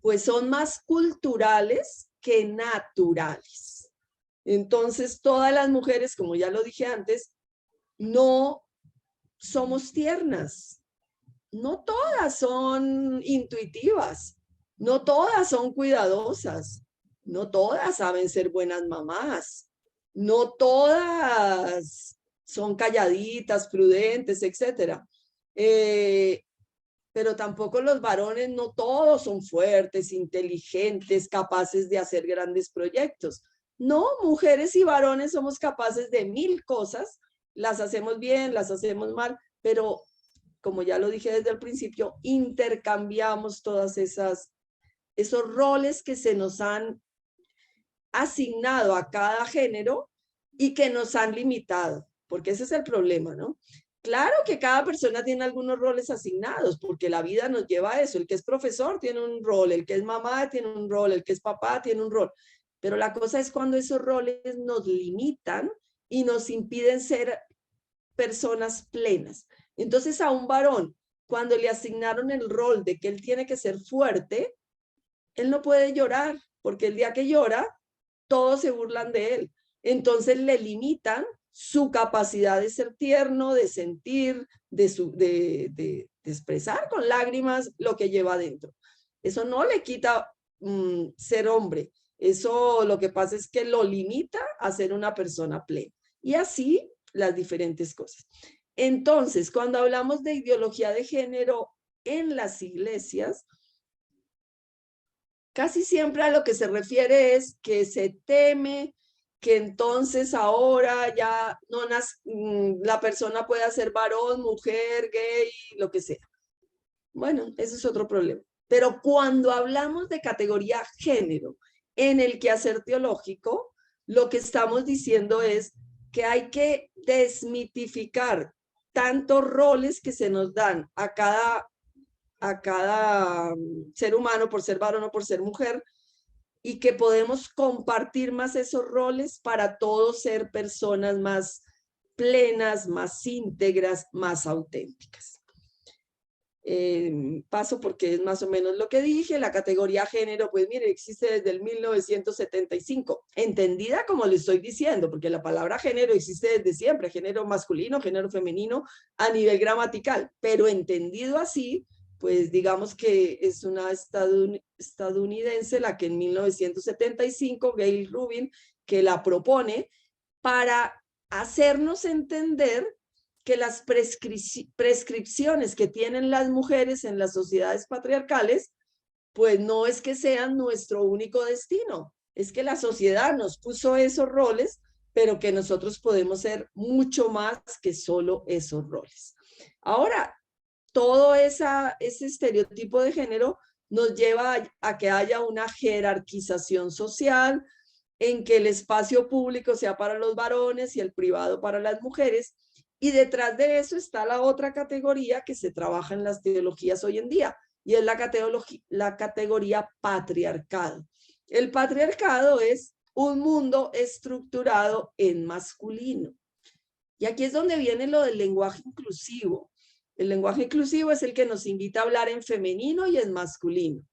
B: pues son más culturales que naturales. Entonces, todas las mujeres, como ya lo dije antes, no somos tiernas. No todas son intuitivas. No todas son cuidadosas. No todas saben ser buenas mamás. No todas son calladitas, prudentes, etc. Pero tampoco los varones, no todos son fuertes, inteligentes, capaces de hacer grandes proyectos. No, mujeres y varones somos capaces de 1000 cosas, las hacemos bien, las hacemos mal, pero como ya lo dije desde el principio, intercambiamos todas esos roles que se nos han asignado a cada género y que nos han limitado, porque ese es el problema, ¿no? Claro que cada persona tiene algunos roles asignados, porque la vida nos lleva a eso. El que es profesor tiene un rol, el que es mamá tiene un rol, el que es papá tiene un rol. Pero la cosa es cuando esos roles nos limitan y nos impiden ser personas plenas. Entonces a un varón, cuando le asignaron el rol de que él tiene que ser fuerte, él no puede llorar, porque el día que llora, todos se burlan de él. Entonces le limitan su capacidad de ser tierno, de sentir, de expresar con lágrimas lo que lleva adentro. Eso no le quita ser hombre. Eso lo que pasa es que lo limita a ser una persona plena. Y así las diferentes cosas. Entonces, cuando hablamos de ideología de género en las iglesias, casi siempre a lo que se refiere es que se teme que entonces ahora ya no la persona pueda ser varón, mujer, gay, lo que sea. Bueno, ese es otro problema. Pero cuando hablamos de categoría género en el quehacer teológico, lo que estamos diciendo es que hay que desmitificar tantos roles que se nos dan a cada ser humano por ser varón o por ser mujer, y que podemos compartir más esos roles para todos ser personas más plenas, más íntegras, más auténticas. Paso porque es más o menos lo que dije. La categoría género, pues mire, existe desde el 1975, entendida como le estoy diciendo, porque la palabra género existe desde siempre, género masculino, género femenino, a nivel gramatical, pero entendido así, pues digamos que es una estadounidense la que en 1975, Gail Rubin, que la propone para hacernos entender que las prescripciones que tienen las mujeres en las sociedades patriarcales, pues no es que sean nuestro único destino, es que la sociedad nos puso esos roles, pero que nosotros podemos ser mucho más que solo esos roles. Ahora, todo ese estereotipo de género nos lleva a que haya una jerarquización social, en que el espacio público sea para los varones y el privado para las mujeres, y detrás de eso está la otra categoría que se trabaja en las teologías hoy en día, y es la categoría patriarcado. El patriarcado es un mundo estructurado en masculino. Y aquí es donde viene lo del lenguaje inclusivo. El lenguaje inclusivo es el que nos invita a hablar en femenino y en masculino.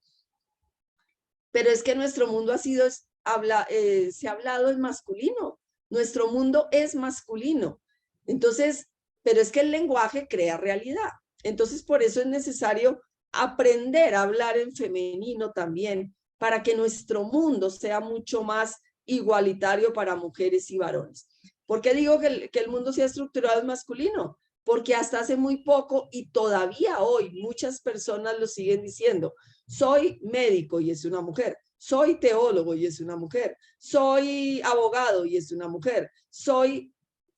B: Pero es que nuestro mundo se ha hablado en masculino. Nuestro mundo es masculino. Entonces, pero es que el lenguaje crea realidad. Entonces, por eso es necesario aprender a hablar en femenino también, para que nuestro mundo sea mucho más igualitario para mujeres y varones. ¿Por qué digo que el mundo sea estructurado en masculino? Porque hasta hace muy poco y todavía hoy muchas personas lo siguen diciendo. Soy médico y es una mujer. Soy teólogo y es una mujer. Soy abogado y es una mujer.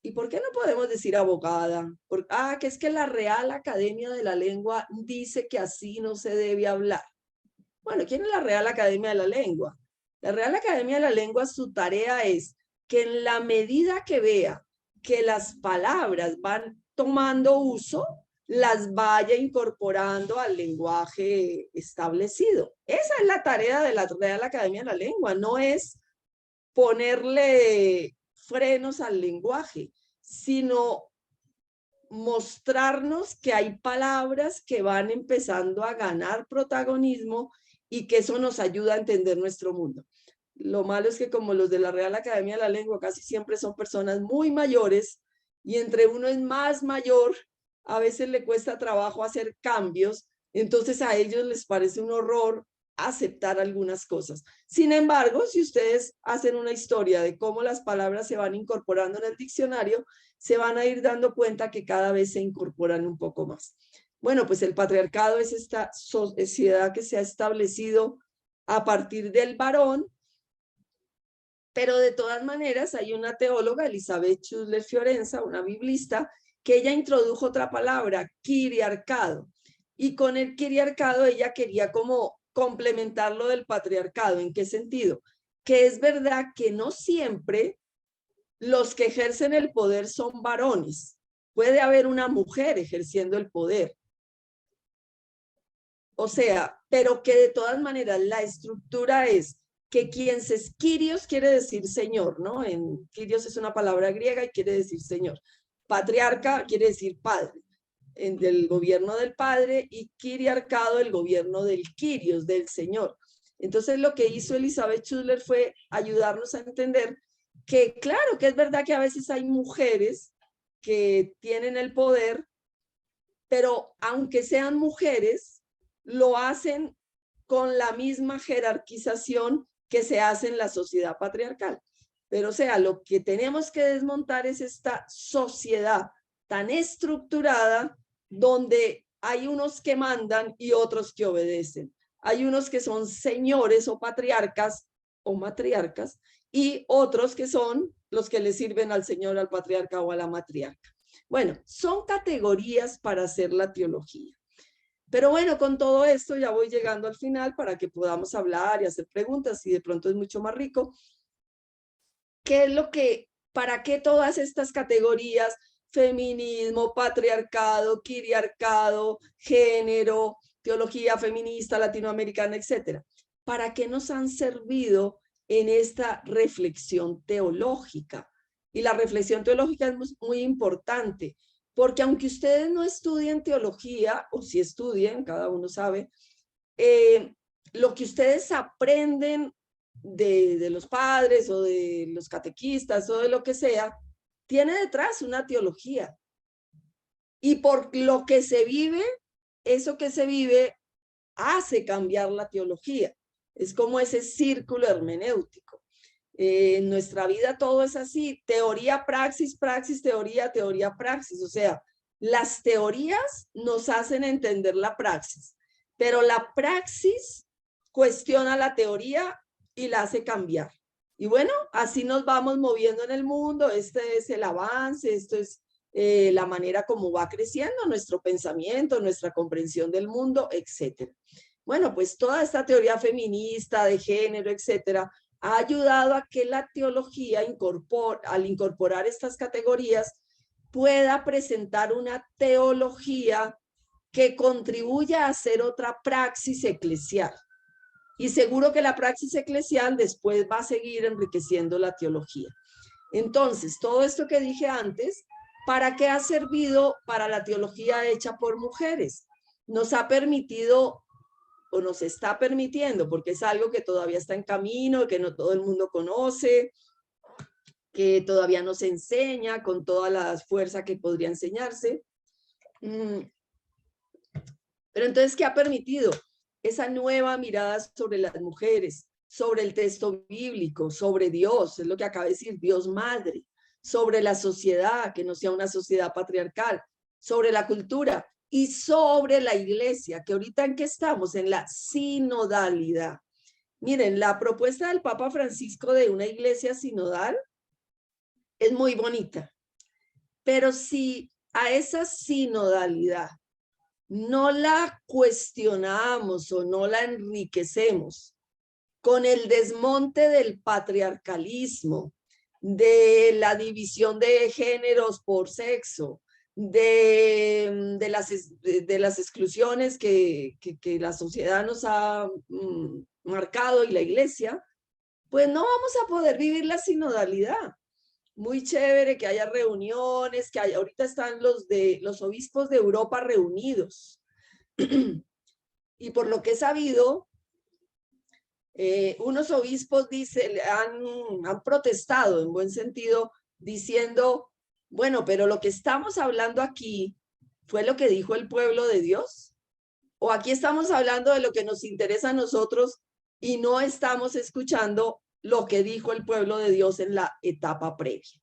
B: ¿Y por qué no podemos decir abogada? Que es que la Real Academia de la Lengua dice que así no se debe hablar. Bueno, ¿quién es la Real Academia de la Lengua? La Real Academia de la Lengua, su tarea es que en la medida que vea que las palabras van tomando uso, las vaya incorporando al lenguaje establecido. Esa es la tarea de la Real Academia de la Lengua, no es ponerle frenos al lenguaje, sino mostrarnos que hay palabras que van empezando a ganar protagonismo y que eso nos ayuda a entender nuestro mundo. Lo malo es que como los de la Real Academia de la Lengua casi siempre son personas muy mayores, y entre uno es más mayor, a veces le cuesta trabajo hacer cambios, entonces a ellos les parece un horror aceptar algunas cosas. Sin embargo, si ustedes hacen una historia de cómo las palabras se van incorporando en el diccionario, se van a ir dando cuenta que cada vez se incorporan un poco más. Bueno, pues el patriarcado es esta sociedad que se ha establecido a partir del varón, pero de todas maneras hay una teóloga, Elizabeth Schüssler Fiorenza, una biblista, que ella introdujo otra palabra, quiriarcado. Y con el quiriarcado ella quería como complementar lo del patriarcado. ¿En qué sentido? Que es verdad que no siempre los que ejercen el poder son varones. Puede haber una mujer ejerciendo el poder. O sea, pero que de todas maneras la estructura es que quien se es Kyrios quiere decir señor, ¿no? Kyrios es una palabra griega y quiere decir señor. Patriarca quiere decir padre, del gobierno del padre, y quiriarcado, el gobierno del Kyrios, del señor. Entonces lo que hizo Elizabeth Schussler fue ayudarnos a entender que claro, que es verdad que a veces hay mujeres que tienen el poder, pero aunque sean mujeres, lo hacen con la misma jerarquización que se hace en la sociedad patriarcal. Pero o sea, lo que tenemos que desmontar es esta sociedad tan estructurada donde hay unos que mandan y otros que obedecen. Hay unos que son señores o patriarcas o matriarcas y otros que son los que le sirven al señor, al patriarca o a la matriarca. Bueno, son categorías para hacer la teología. Pero bueno, con todo esto ya voy llegando al final para que podamos hablar y hacer preguntas y de pronto es mucho más rico. ¿Qué es lo que, para qué todas estas categorías? Feminismo, patriarcado, quiriarcado, género, teología feminista, latinoamericana, etcétera. ¿Para qué nos han servido en esta reflexión teológica? Y la reflexión teológica es muy importante, porque aunque ustedes no estudien teología, o si estudien, cada uno sabe, lo que ustedes aprenden de los padres o de los catequistas o de lo que sea, tiene detrás una teología. Y por lo que se vive, eso que se vive hace cambiar la teología. Es como ese círculo hermenéutico. En nuestra vida todo es así, teoría, praxis, praxis, teoría, teoría, praxis. O sea, las teorías nos hacen entender la praxis, pero la praxis cuestiona la teoría y la hace cambiar. Y bueno, así nos vamos moviendo en el mundo. Este es el avance, esto es la manera como va creciendo nuestro pensamiento, nuestra comprensión del mundo, etcétera. Bueno, pues toda esta teoría feminista, de género, etcétera, ha ayudado a que la teología, al incorporar estas categorías, pueda presentar una teología que contribuya a hacer otra praxis eclesial. Y seguro que la praxis eclesial después va a seguir enriqueciendo la teología. Entonces, todo esto que dije antes, ¿para qué ha servido para la teología hecha por mujeres? Nos ha permitido o nos está permitiendo, porque es algo que todavía está en camino, que no todo el mundo conoce, que todavía no se enseña con toda la fuerza que podría enseñarse. Pero entonces, ¿qué ha permitido? Esa nueva mirada sobre las mujeres, sobre el texto bíblico, sobre Dios, es lo que acaba de decir, Dios Madre, sobre la sociedad, que no sea una sociedad patriarcal, sobre la cultura, y sobre la iglesia, que ahorita en qué estamos, en la sinodalidad. Miren, la propuesta del Papa Francisco de una iglesia sinodal es muy bonita, pero si a esa sinodalidad no la cuestionamos o no la enriquecemos con el desmonte del patriarcalismo, de la división de géneros por sexo, de las exclusiones que la sociedad nos ha marcado y la iglesia, pues no vamos a poder vivir la sinodalidad. Muy chévere que haya reuniones, que ahorita están los obispos de Europa reunidos. Y por lo que he sabido, unos obispos han protestado en buen sentido, diciendo, bueno, pero lo que estamos hablando aquí fue lo que dijo el pueblo de Dios, o aquí estamos hablando de lo que nos interesa a nosotros y no estamos escuchando lo que dijo el pueblo de Dios en la etapa previa.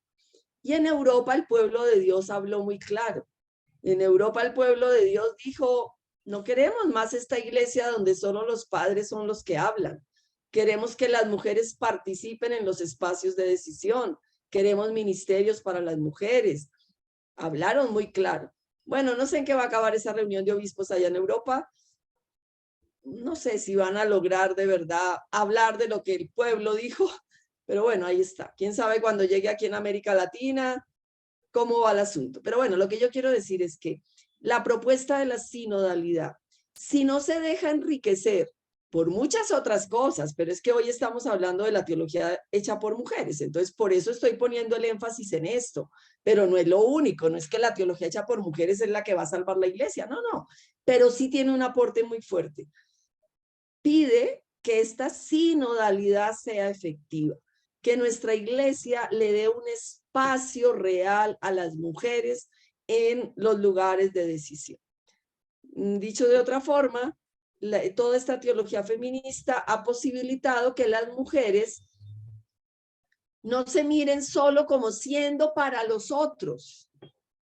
B: Y en Europa el pueblo de Dios habló muy claro. En Europa el pueblo de Dios dijo, no queremos más esta iglesia donde solo los padres son los que hablan. Queremos que las mujeres participen en los espacios de decisión. Queremos ministerios para las mujeres. Hablaron muy claro. Bueno, no sé en qué va a acabar esa reunión de obispos allá en Europa. No sé si van a lograr de verdad hablar de lo que el pueblo dijo, pero bueno, ahí está. Quién sabe cuando llegue aquí en América Latina cómo va el asunto. Pero bueno, lo que yo quiero decir es que la propuesta de la sinodalidad, si no se deja enriquecer por muchas otras cosas, pero es que hoy estamos hablando de la teología hecha por mujeres, entonces por eso estoy poniendo el énfasis en esto, pero no es lo único, no es que la teología hecha por mujeres es la que va a salvar la iglesia, no, no, pero sí tiene un aporte muy fuerte. Pide que esta sinodalidad sea efectiva, que nuestra iglesia le dé un espacio real a las mujeres en los lugares de decisión. Dicho de otra forma, toda esta teología feminista ha posibilitado que las mujeres no se miren solo como siendo para los otros.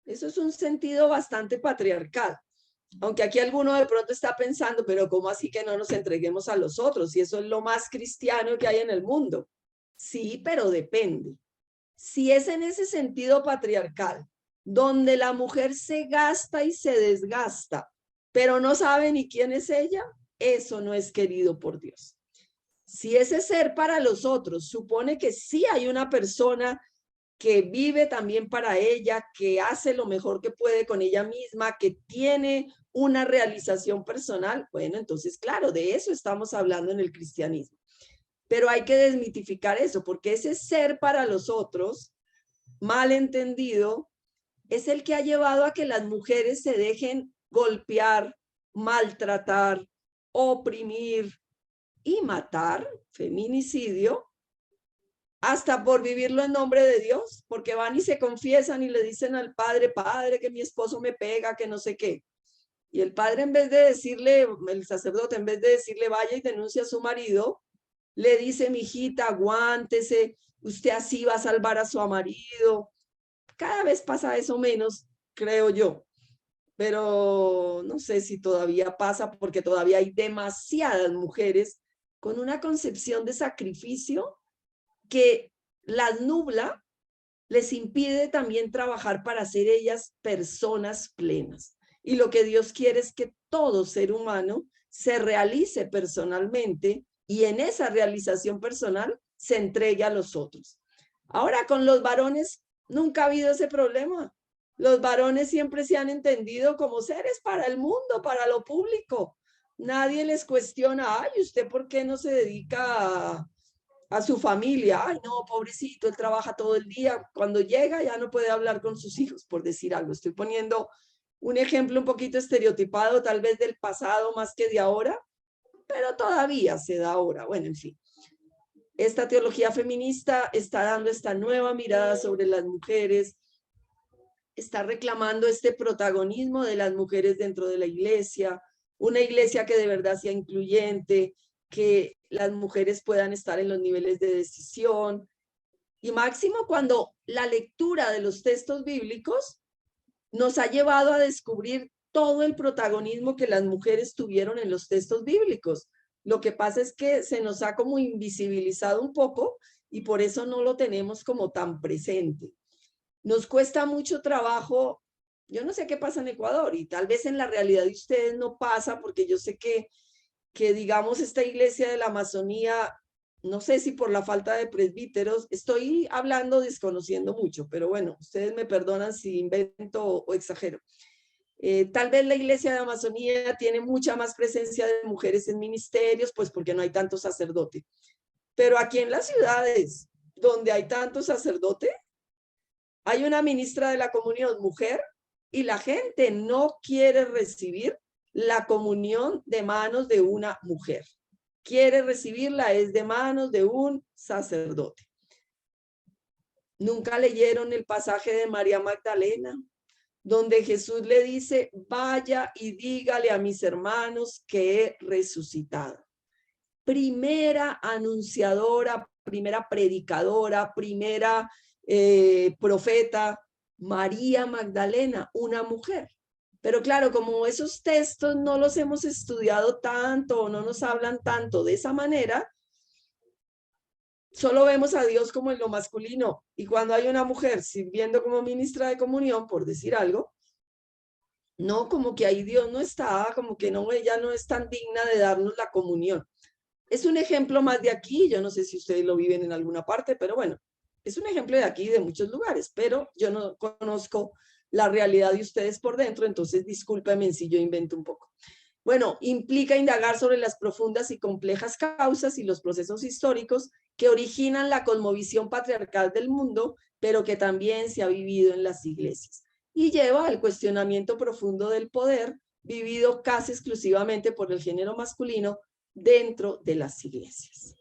B: Eso es un sentido bastante patriarcal. Aunque aquí alguno de pronto está pensando, pero ¿cómo así que no nos entreguemos a los otros? Y eso es lo más cristiano que hay en el mundo. Sí, pero depende. Si es en ese sentido patriarcal, donde la mujer se gasta y se desgasta, pero no sabe ni quién es ella, eso no es querido por Dios. Si ese ser para los otros supone que sí hay una persona que vive también para ella, que hace lo mejor que puede con ella misma, que tiene una realización personal, bueno, entonces, claro, de eso estamos hablando en el cristianismo. Pero hay que desmitificar eso, porque ese ser para los otros, mal entendido, es el que ha llevado a que las mujeres se dejen golpear, maltratar, oprimir y matar, feminicidio, hasta por vivirlo en nombre de Dios, porque van y se confiesan y le dicen al padre, padre, que mi esposo me pega, que no sé qué. Y el padre, en vez de decirle, el sacerdote, en vez de decirle vaya y denuncia a su marido, le dice, mijita, aguántese, usted así va a salvar a su marido. Cada vez pasa eso menos, creo yo. Pero no sé si todavía pasa, porque todavía hay demasiadas mujeres con una concepción de sacrificio que las nubla, les impide también trabajar para ser ellas personas plenas. Y lo que Dios quiere es que todo ser humano se realice personalmente y en esa realización personal se entregue a los otros. Ahora, con los varones nunca ha habido ese problema. Los varones siempre se han entendido como seres para el mundo, para lo público. Nadie les cuestiona, ay, ¿usted por qué no se dedica a su familia? Ay, no, pobrecito, él trabaja todo el día. Cuando llega ya no puede hablar con sus hijos, por decir algo. Estoy poniendo un ejemplo un poquito estereotipado, tal vez del pasado más que de ahora, pero todavía se da ahora. Bueno, en fin. Esta teología feminista está dando esta nueva mirada sobre las mujeres, está reclamando este protagonismo de las mujeres dentro de la iglesia, una iglesia que de verdad sea incluyente, que las mujeres puedan estar en los niveles de decisión, y máximo cuando la lectura de los textos bíblicos nos ha llevado a descubrir todo el protagonismo que las mujeres tuvieron en los textos bíblicos. Lo que pasa es que se nos ha como invisibilizado un poco y por eso no lo tenemos como tan presente. Nos cuesta mucho trabajo, yo no sé qué pasa en Ecuador y tal vez en la realidad de ustedes no pasa, porque yo sé que digamos esta iglesia de la Amazonía, no sé si por la falta de presbíteros, estoy hablando desconociendo mucho, pero bueno, ustedes me perdonan si invento o exagero. Tal vez la iglesia de Amazonía tiene mucha más presencia de mujeres en ministerios, pues porque no hay tanto sacerdote. Pero aquí en las ciudades donde hay tanto sacerdote, hay una ministra de la comunión mujer y la gente no quiere recibir la comunión de manos de una mujer. Quiere recibirla es de manos de un sacerdote. ¿Nunca leyeron el pasaje de María Magdalena, donde Jesús le dice, vaya y dígale a mis hermanos que he resucitado? Primera anunciadora, primera predicadora, primera profeta, María Magdalena, una mujer. Pero claro, como esos textos no los hemos estudiado tanto o no nos hablan tanto de esa manera, solo vemos a Dios como en lo masculino, y cuando hay una mujer sirviendo como ministra de comunión, por decir algo, no, como que ahí Dios no está, como que no, ella no es tan digna de darnos la comunión. Es un ejemplo más de aquí, yo no sé si ustedes lo viven en alguna parte, pero bueno, es un ejemplo de aquí, de muchos lugares, pero yo no conozco la realidad de ustedes por dentro, entonces discúlpenme si yo invento un poco. Bueno, implica indagar sobre las profundas y complejas causas y los procesos históricos que originan la cosmovisión patriarcal del mundo, pero que también se ha vivido en las iglesias. Y lleva al cuestionamiento profundo del poder, vivido casi exclusivamente por el género masculino dentro de las iglesias.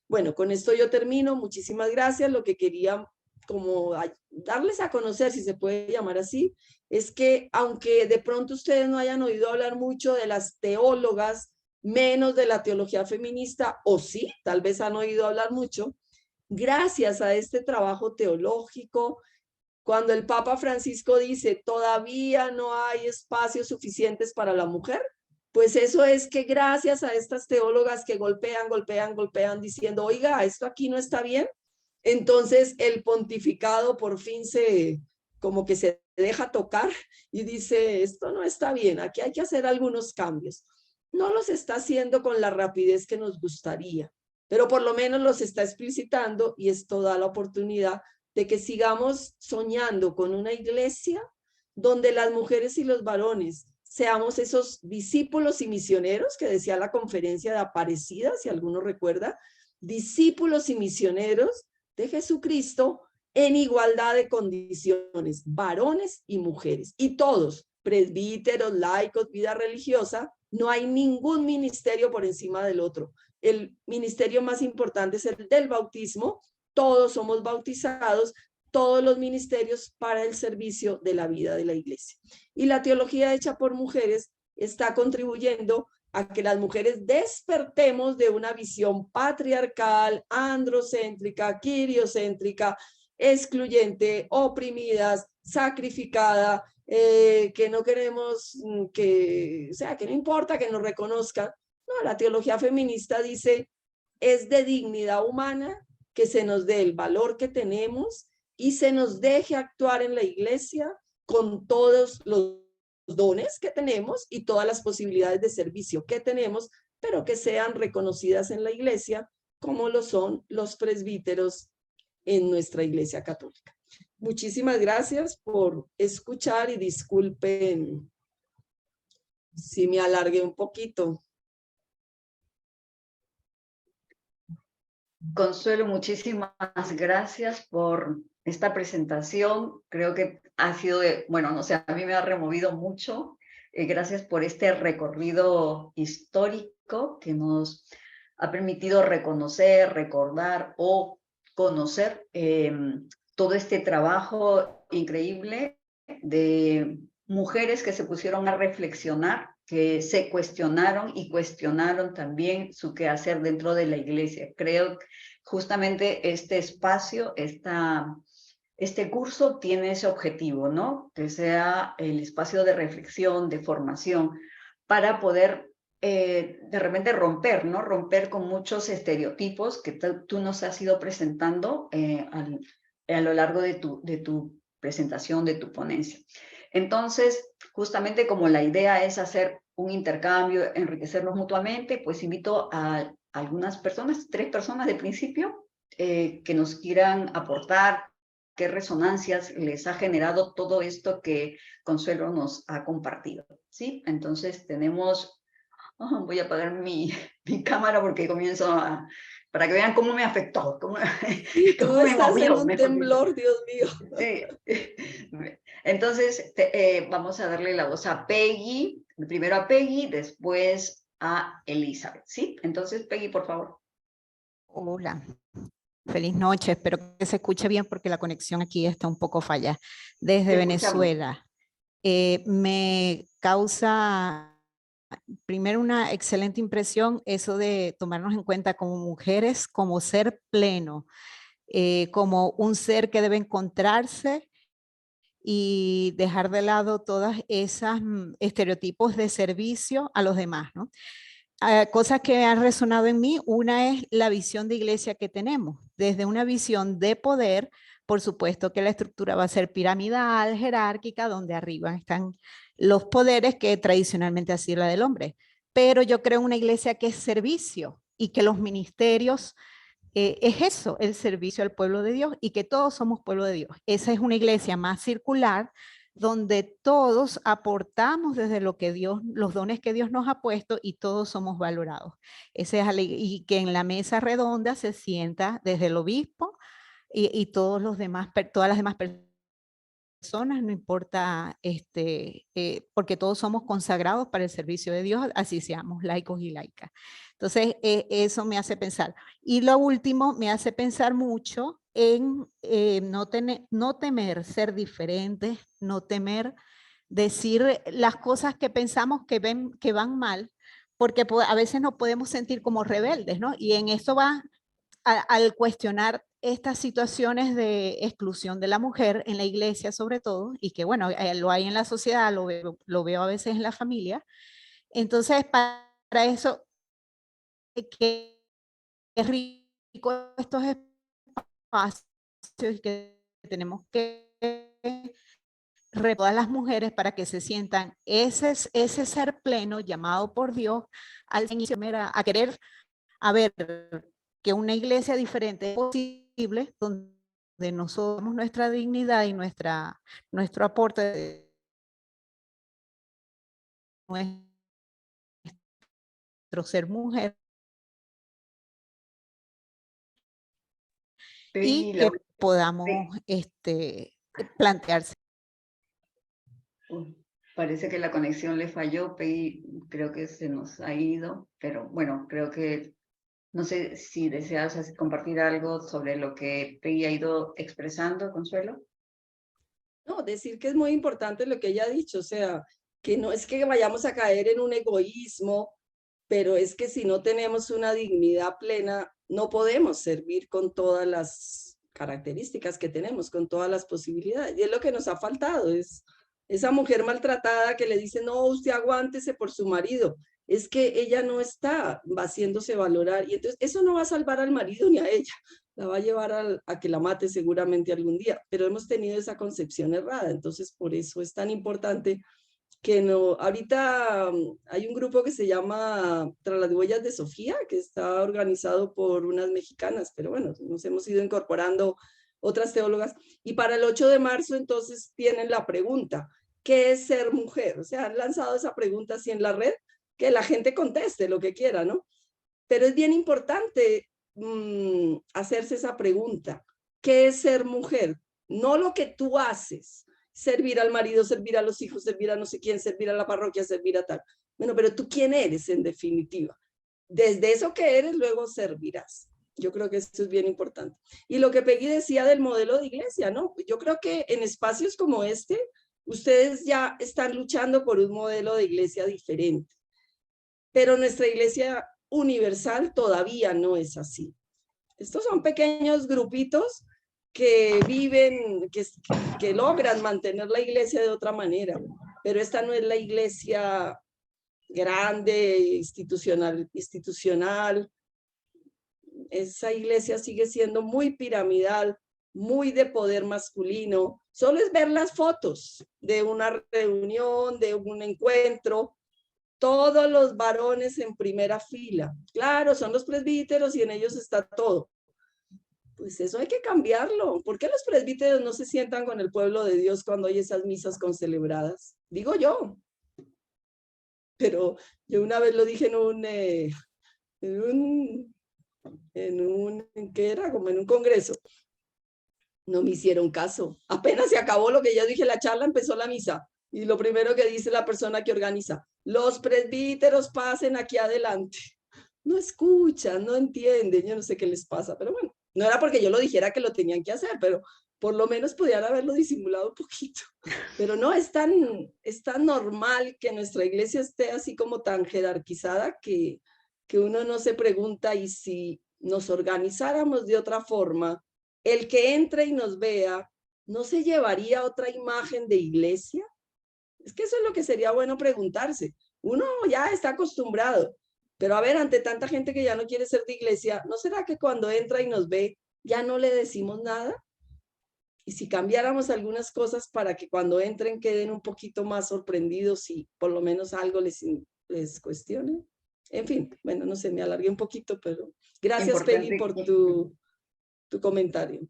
B: Bueno, con esto yo termino. Muchísimas gracias. Lo que quería como darles a conocer, si se puede llamar así, es que aunque de pronto ustedes no hayan oído hablar mucho de las teólogas, menos de la teología feminista, o sí, tal vez han oído hablar mucho, gracias a este trabajo teológico, cuando el Papa Francisco dice todavía no hay espacios suficientes para la mujer, pues eso es que gracias a estas teólogas que golpean, diciendo, oiga, esto aquí no está bien, entonces el pontificado por fin como que se deja tocar y dice, esto no está bien, aquí hay que hacer algunos cambios. No los está haciendo con la rapidez que nos gustaría, pero por lo menos los está explicitando, y esto da la oportunidad de que sigamos soñando con una iglesia donde las mujeres y los varones seamos esos discípulos y misioneros que decía la conferencia de Aparecida, si alguno recuerda, discípulos y misioneros de Jesucristo en igualdad de condiciones, varones y mujeres, y todos, presbíteros, laicos, vida religiosa, no hay ningún ministerio por encima del otro. El ministerio más importante es el del bautismo, todos somos bautizados, todos los ministerios para el servicio de la vida de la iglesia. Y la teología hecha por mujeres está contribuyendo a que las mujeres despertemos de una visión patriarcal, androcéntrica, quiriocéntrica, excluyente, oprimidas, sacrificada, que no queremos que, o sea, que no importa que nos reconozcan. No, la teología feminista dice, es de dignidad humana que se nos dé el valor que tenemos y se nos deje actuar en la iglesia con todos los dones que tenemos y todas las posibilidades de servicio que tenemos, pero que sean reconocidas en la iglesia como lo son los presbíteros en nuestra iglesia católica. Muchísimas gracias por escuchar y disculpen si me alargué un poquito.
A: Consuelo, muchísimas gracias por esta presentación. Creo que ha sido, bueno, no sé, a mí me ha removido mucho. Gracias por este recorrido histórico que nos ha permitido reconocer, recordar o conocer todo este trabajo increíble de mujeres que se pusieron a reflexionar, que se cuestionaron y cuestionaron también su quehacer dentro de la iglesia. Creo que justamente este espacio, este curso tiene ese objetivo, ¿no? Que sea el espacio de reflexión, de formación, para poder de repente romper, ¿no? Romper con muchos estereotipos que tú nos has ido presentando a lo largo de tu presentación, de tu ponencia. Entonces, justamente como la idea es hacer un intercambio, enriquecernos mutuamente, pues invito a algunas personas, 3 personas de principio, que nos quieran aportar qué resonancias les ha generado todo esto que Consuelo nos ha compartido, ¿sí? Entonces tenemos, voy a apagar mi cámara porque comienzo para que vean cómo me afectó, cómo
B: Tú
A: me
B: estás en
A: movió,
B: un
A: mejor dicho.
B: temblor, Dios mío.
A: Sí. Entonces, vamos a darle la voz a Peggy, primero a Peggy, después a Elizabeth, ¿sí? Entonces, Peggy, por favor.
D: Hola, feliz noche, espero que se escuche bien porque la conexión aquí está un poco falla. Desde
A: Te escuchamos.
D: Venezuela, me causa primero una excelente impresión eso de tomarnos en cuenta como mujeres, como ser pleno, como un ser que debe encontrarse y dejar de lado todas esas estereotipos de servicio a los demás, ¿no? cosas que han resonado en mí. Una es la visión de iglesia que tenemos. Desde una visión de poder, por supuesto que la estructura va a ser piramidal, jerárquica, donde arriba están los poderes que tradicionalmente ha sido la del hombre. Pero yo creo una iglesia que es servicio y que los ministerios es eso, el servicio al pueblo de Dios y que todos somos pueblo de Dios. Esa es una iglesia más circular donde todos aportamos desde lo que Dios, los dones que Dios nos ha puesto y todos somos valorados. Ese es, y que en la mesa redonda se sienta desde el obispo y todos los demás, todas las demás personas, no importa, porque todos somos consagrados para el servicio de Dios, así seamos laicos y laicas. Entonces, eso me hace pensar. Y lo último, me hace pensar mucho en no temer ser diferentes, no temer decir las cosas que pensamos que van mal, porque a veces nos podemos sentir como rebeldes, ¿no? Y en eso va al cuestionar estas situaciones de exclusión de la mujer en la iglesia sobre todo, y que bueno, lo hay en la sociedad, lo veo a veces en la familia. Entonces, para eso, que es rico estos espacios que tenemos que todas las mujeres para que se sientan ese ser pleno llamado por Dios al inicio a querer a ver que una iglesia diferente es posible, donde nosotros nuestra dignidad y nuestro aporte de nuestro ser mujer
A: Peggy,
D: y que podamos plantearse.
A: parece que la conexión le falló, Peggy, creo que se nos ha ido, pero bueno, creo que no sé si deseas compartir algo sobre lo que Peggy ha ido expresando, Consuelo.
B: No, decir que es muy importante lo que ella ha dicho, o sea, que no es que vayamos a caer en un egoísmo, pero es que si no tenemos una dignidad plena, no podemos servir con todas las características que tenemos, con todas las posibilidades. Y es lo que nos ha faltado, es esa mujer maltratada que le dice, no, usted aguántese por su marido. Es que ella no está haciéndose valorar y entonces eso no va a salvar al marido ni a ella, la va a llevar a que la mate seguramente algún día, pero hemos tenido esa concepción errada, entonces por eso es tan importante que no, ahorita hay un grupo que se llama Tras las huellas de Sofía, que está organizado por unas mexicanas, pero bueno, nos hemos ido incorporando otras teólogas, y para el 8 de marzo entonces tienen la pregunta, ¿qué es ser mujer? O sea, han lanzado esa pregunta así en la red, que la gente conteste lo que quiera, ¿no? Pero es bien importante hacerse esa pregunta, ¿qué es ser mujer? No lo que tú haces, servir al marido, servir a los hijos, servir a no sé quién, servir a la parroquia, servir a tal. Bueno, pero tú quién eres en definitiva. Desde eso que eres, luego servirás. Yo creo que esto es bien importante. Y lo que Peggy decía del modelo de iglesia, ¿no? Yo creo que en espacios como este, ustedes ya están luchando por un modelo de iglesia diferente. Pero nuestra iglesia universal todavía no es así. Estos son pequeños grupitos que viven, que logran mantener la iglesia de otra manera, pero esta no es la iglesia grande, institucional. Esa iglesia sigue siendo muy piramidal, muy de poder masculino. Solo es ver las fotos de una reunión, de un encuentro, todos los varones en primera fila. Claro, son los presbíteros y en ellos está todo. Pues eso hay que cambiarlo. ¿Por qué los presbíteros no se sientan con el pueblo de Dios cuando hay esas misas concelebradas? Digo yo. Pero yo una vez lo dije ¿qué era? Como en un congreso. No me hicieron caso. Apenas se acabó lo que yo dije, la charla, empezó la misa. Y lo primero que dice la persona que organiza, los presbíteros pasen aquí adelante. No escuchan, no entienden, yo no sé qué les pasa, pero bueno, no era porque yo lo dijera que lo tenían que hacer, pero por lo menos podían haberlo disimulado un poquito. Pero no, es tan normal que nuestra iglesia esté así como tan jerarquizada que uno no se pregunta, y si nos organizáramos de otra forma, el que entre y nos vea, ¿no se llevaría otra imagen de iglesia? Es que eso es lo que sería bueno preguntarse. Uno ya está acostumbrado, Pero a ver, ante tanta gente que ya no quiere ser de iglesia, ¿no será que cuando entra y nos ve ya no le decimos nada? Y si cambiáramos algunas cosas para que cuando entren queden un poquito más sorprendidos y por lo menos algo les cuestione. En fin, bueno, no sé, me alargué un poquito, pero gracias, Peggy, por tu comentario.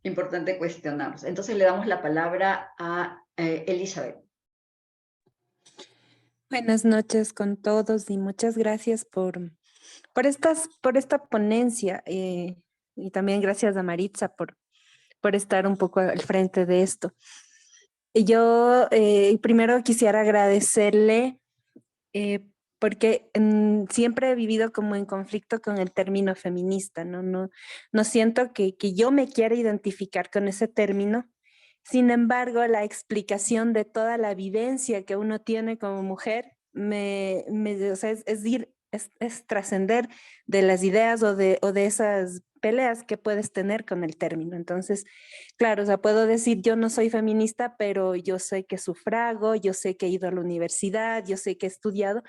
A: Importante cuestionarnos. Entonces le damos la palabra a Elizabeth.
E: Buenas noches con todos y muchas gracias por esta ponencia y también gracias a Maritza por estar un poco al frente de esto. Yo primero quisiera agradecerle porque siempre he vivido como en conflicto con el término feminista, no siento que yo me quiera identificar con ese término. Sin embargo, la explicación de toda la vivencia que uno tiene como mujer o sea, es trascender de las ideas o de esas peleas que puedes tener con el término. Entonces, claro, o sea, puedo decir yo no soy feminista, pero yo sé que sufrago, yo sé que he ido a la universidad, yo sé que he estudiado,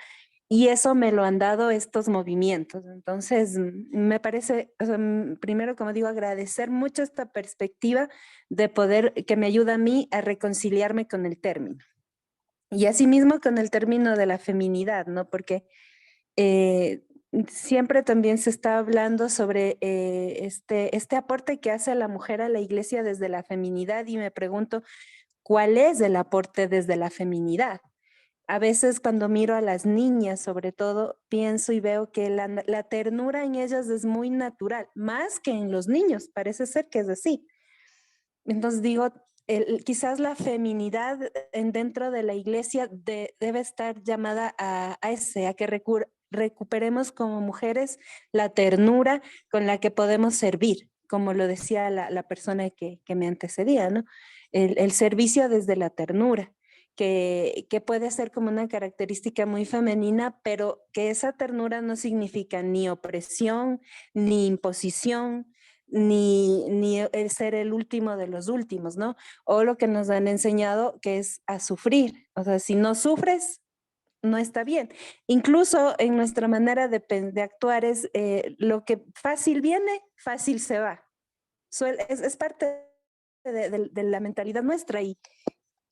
E: y eso me lo han dado estos movimientos. Entonces, me parece, o sea, primero, como digo, agradecer mucho esta perspectiva de poder, que me ayuda a mí a reconciliarme con el término. Y asimismo con el término de la feminidad, ¿no? Porque siempre también se está hablando sobre este aporte que hace la mujer a la iglesia desde la feminidad, y me pregunto, ¿cuál es el aporte desde la feminidad? A veces cuando miro a las niñas, sobre todo, pienso y veo que la ternura en ellas es muy natural, más que en los niños, parece ser que es así. Entonces digo, quizás la feminidad dentro de la iglesia debe estar llamada a que recuperemos como mujeres la ternura con la que podemos servir, como lo decía la persona que me antecedía, ¿no? El servicio desde la ternura. Que puede ser como una característica muy femenina, pero que esa ternura no significa ni opresión, ni imposición, ni el ser el último de los últimos, ¿no? O lo que nos han enseñado que es a sufrir. O sea, si no sufres, no está bien. Incluso en nuestra manera de actuar es lo que fácil viene, fácil se va. Es parte de la mentalidad nuestra y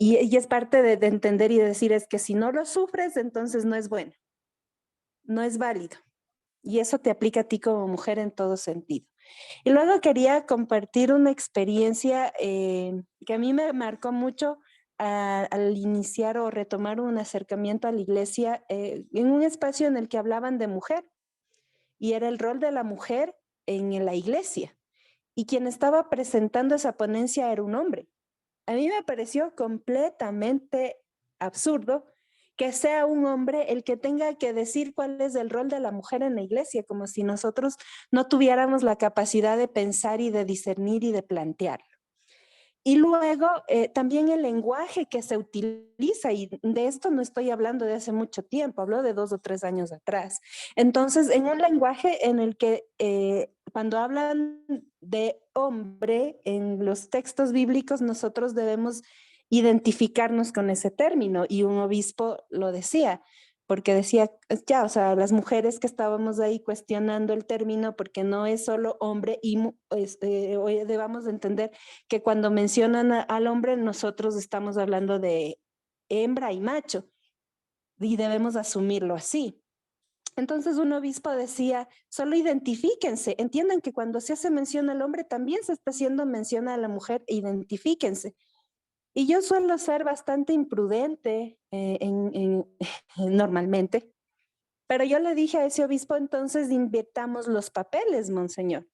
E: es parte de entender y de decir es que si no lo sufres, entonces no es bueno, no es válido. Y eso te aplica a ti como mujer en todo sentido. Y luego quería compartir una experiencia que a mí me marcó mucho al iniciar o retomar un acercamiento a la iglesia en un espacio en el que hablaban de mujer, y era el rol de la mujer en la iglesia. Y quien estaba presentando esa ponencia era un hombre. A mí me pareció completamente absurdo que sea un hombre el que tenga que decir cuál es el rol de la mujer en la iglesia, como si nosotros no tuviéramos la capacidad de pensar y de discernir y de plantear. Y luego también el lenguaje que se utiliza, y de esto no estoy hablando de hace mucho tiempo, hablo de 2 o 3 años atrás. Entonces, en un lenguaje en el que cuando hablan de hombre en los textos bíblicos, nosotros debemos identificarnos con ese término, y un obispo lo decía, porque decía, ya, o sea, las mujeres que estábamos ahí cuestionando el término, porque no es solo hombre, y debamos entender que cuando mencionan al hombre, nosotros estamos hablando de hembra y macho, y debemos asumirlo así. Entonces un obispo decía, solo identifíquense, entiendan que cuando se hace mención al hombre, también se está haciendo mención a la mujer, identifíquense. Y yo suelo ser bastante imprudente normalmente, pero yo le dije a ese obispo, entonces invirtamos los papeles, monseñor.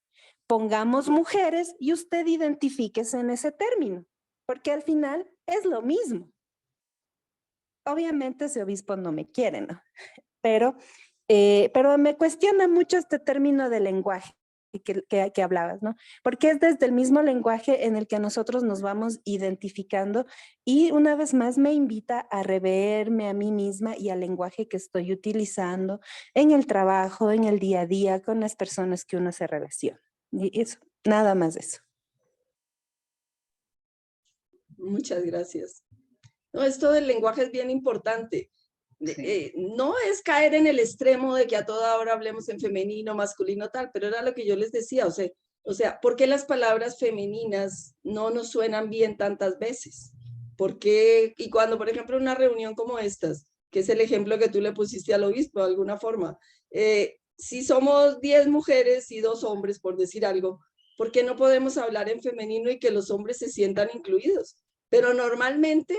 E: Pongamos mujeres y usted identifíquese en ese término, porque al final es lo mismo. Obviamente ese obispo no me quiere, ¿no? Pero me cuestiona mucho este término de lenguaje que hablabas, ¿no? Porque es desde el mismo lenguaje en el que nosotros nos vamos identificando, y una vez más me invita a reverme a mí misma y al lenguaje que estoy utilizando en el trabajo, en el día a día, con las personas que uno se relaciona. Y eso, nada más de eso.
B: Muchas gracias. No, esto del lenguaje es bien importante.
A: Sí.
B: No es caer en el extremo de que a toda hora hablemos en femenino, masculino, tal, pero era lo que yo les decía, o sea, ¿por qué las palabras femeninas no nos suenan bien tantas veces? ¿Por qué? Y cuando, por ejemplo, una reunión como estas, que es el ejemplo que tú le pusiste al obispo de alguna forma, si somos 10 mujeres y 2 hombres, por decir algo, ¿por qué no podemos hablar en femenino y que los hombres se sientan incluidos? Pero normalmente,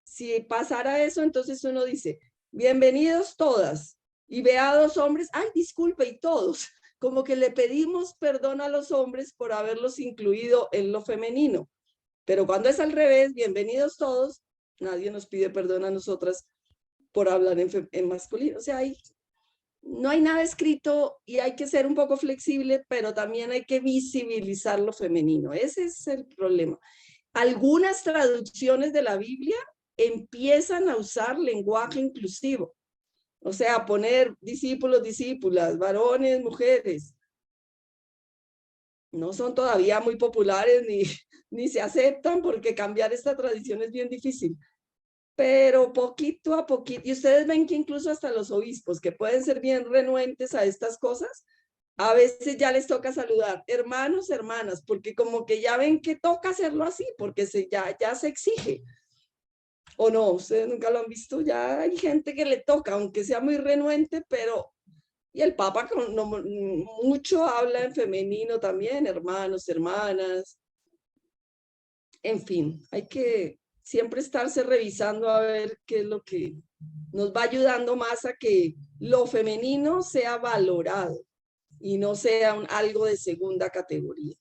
B: si pasara eso, entonces uno dice, bienvenidos todas, y ve a 2 hombres, ay, disculpe, y todos, como que le pedimos perdón a los hombres por haberlos incluido en lo femenino. Pero cuando es al revés, bienvenidos todos, nadie nos pide perdón a nosotras por hablar en masculino. O sea, no hay nada escrito y hay que ser un poco flexible, pero también hay que visibilizar lo femenino. Ese es el problema. Algunas traducciones de la Biblia empiezan a usar lenguaje inclusivo. O sea, poner discípulos, discípulas, varones, mujeres. No son todavía muy populares ni se aceptan porque cambiar esta tradición es bien difícil. Pero poquito a poquito, y ustedes ven que incluso hasta los obispos, que pueden ser bien renuentes a estas cosas, a veces ya les toca saludar, hermanos, hermanas, porque como que ya ven que toca hacerlo así, porque ya se exige. ¿O no? Ustedes nunca lo han visto, ya hay gente que le toca, aunque sea muy renuente, pero... Y el Papa mucho habla en femenino también, hermanos, hermanas. En fin, hay que siempre estarse revisando a ver qué es lo que nos va ayudando más a que lo femenino sea valorado y no sea algo de segunda categoría.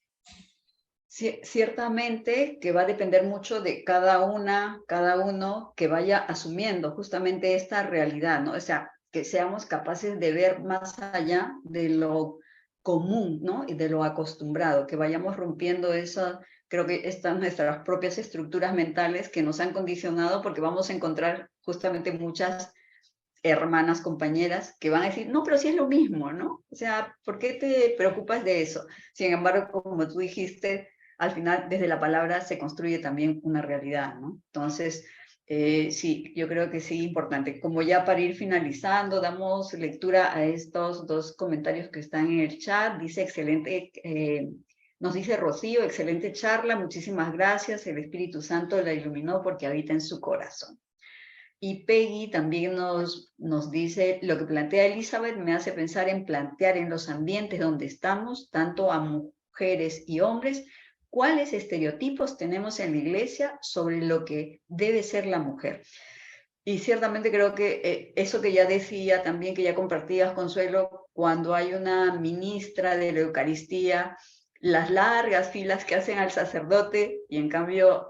A: Ciertamente que va a depender mucho de cada uno que vaya asumiendo justamente esta realidad, ¿no? O sea, que seamos capaces de ver más allá de lo común, ¿no? Y de lo acostumbrado, que vayamos rompiendo eso. Creo que están nuestras propias estructuras mentales que nos han condicionado, porque vamos a encontrar justamente muchas hermanas, compañeras, que van a decir, no, pero sí es lo mismo, ¿no? O sea, ¿por qué te preocupas de eso? Sin embargo, como tú dijiste, al final, desde la palabra se construye también una realidad, ¿no? Entonces, sí, yo creo que sí, importante. Como ya para ir finalizando, damos lectura a estos 2 comentarios que están en el chat. Dice, excelente, nos dice Rocío, excelente charla, muchísimas gracias, el Espíritu Santo la iluminó porque habita en su corazón. Y Peggy también nos dice, lo que plantea Elizabeth me hace pensar en plantear en los ambientes donde estamos, tanto a mujeres y hombres, cuáles estereotipos tenemos en la iglesia sobre lo que debe ser la mujer. Y ciertamente creo que eso que ya decía también, que ya compartías, Consuelo, cuando hay una ministra de la Eucaristía, las largas filas que hacen al sacerdote y en cambio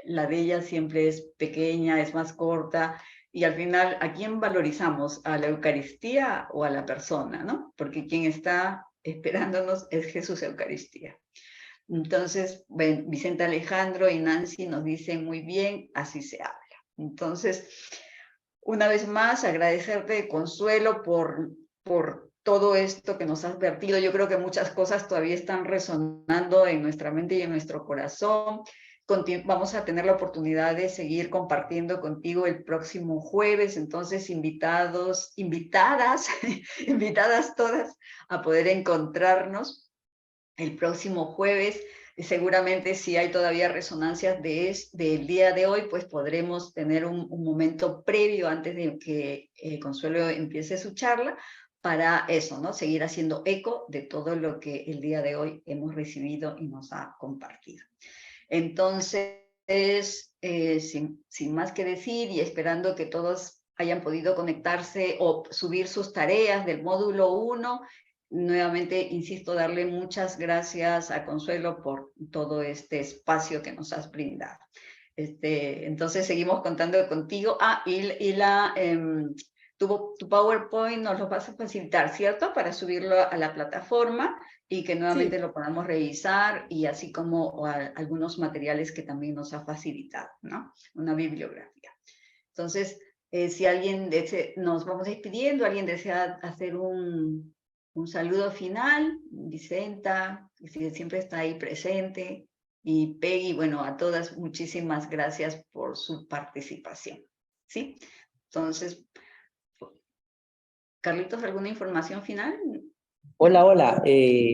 A: la de ella siempre es pequeña, es más corta, y al final, ¿a quién valorizamos? ¿A la Eucaristía o a la persona? ¿No? Porque quien está esperándonos es Jesús Eucaristía. Entonces, Vicente Alejandro y Nancy nos dicen muy bien, así se habla. Entonces, una vez más, agradecerte, Consuelo, por todo esto que nos has vertido. Yo creo que muchas cosas todavía están resonando en nuestra mente y en nuestro corazón. Vamos a tener la oportunidad de seguir compartiendo contigo el próximo jueves, entonces invitadas todas a poder encontrarnos el próximo jueves. Seguramente si hay todavía resonancias del día de hoy, pues podremos tener un momento previo antes de que Consuelo empiece su charla para eso, ¿no? Seguir haciendo eco de todo lo que el día de hoy hemos recibido y nos ha compartido. Entonces, sin más que decir y esperando que todos hayan podido conectarse o subir sus tareas del módulo 1, nuevamente, insisto, darle muchas gracias a Consuelo por todo este espacio que nos has brindado. Entonces, seguimos contando contigo. Tu PowerPoint nos lo vas a facilitar, ¿cierto? Para subirlo a la plataforma y que nuevamente
B: Sí.
A: lo podamos revisar, y así como algunos materiales que también nos ha facilitado, ¿no? Una bibliografía. Entonces, si alguien nos vamos despidiendo, alguien desea hacer un saludo final, Vicenta, que siempre está ahí presente, y Peggy, bueno, a todas muchísimas gracias por su participación, ¿sí? Entonces, Carlitos, ¿alguna información final?
F: Hola, hola.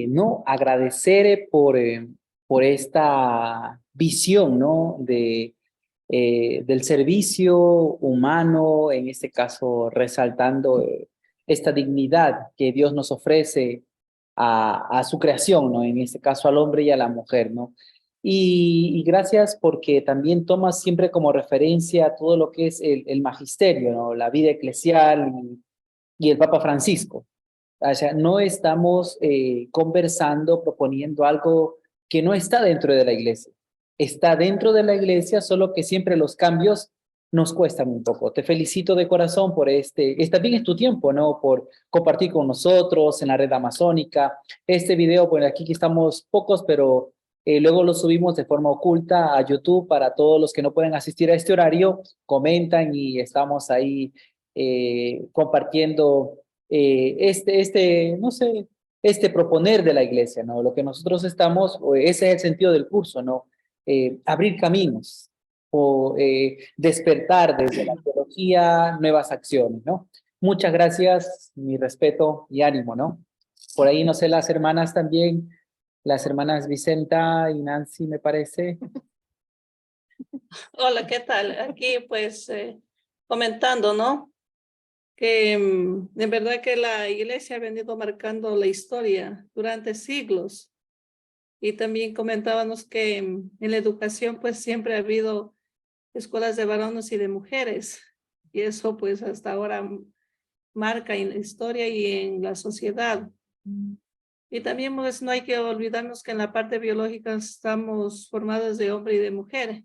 F: No, agradecer por esta visión, ¿no? Del servicio humano, en este caso resaltando esta dignidad que Dios nos ofrece a su creación, ¿no? En este caso al hombre y a la mujer, ¿no? Y gracias porque también tomas siempre como referencia todo lo que es el magisterio, ¿no? La vida eclesial y el Papa Francisco. O sea, no estamos conversando, proponiendo algo que no está dentro de la iglesia. Está dentro de la iglesia, solo que siempre los cambios nos cuestan un poco. Te felicito de corazón por también es tu tiempo, ¿no? Por compartir con nosotros en la red amazónica. Este video, bueno, aquí que estamos pocos, pero luego lo subimos de forma oculta a YouTube para todos los que no pueden asistir a este horario. Comentan y estamos ahí compartiendo no sé, este proponer de la iglesia, ¿no? Lo que nosotros estamos, ese es el sentido del curso, ¿no? Abrir caminos o despertar desde la teología nuevas acciones, ¿no? Muchas gracias, mi respeto y ánimo, ¿no? Por ahí, no sé, las hermanas también, las hermanas Vicenta y Nancy, me parece.
G: Hola, ¿qué tal? Aquí pues comentando, ¿no? Que en verdad que la iglesia ha venido marcando la historia durante siglos. Y también comentábamos que en la educación pues siempre ha habido escuelas de varones y de mujeres. Y eso pues hasta ahora marca en la historia y en la sociedad. Y también pues no hay que olvidarnos que en la parte biológica estamos formados de hombre y de mujer.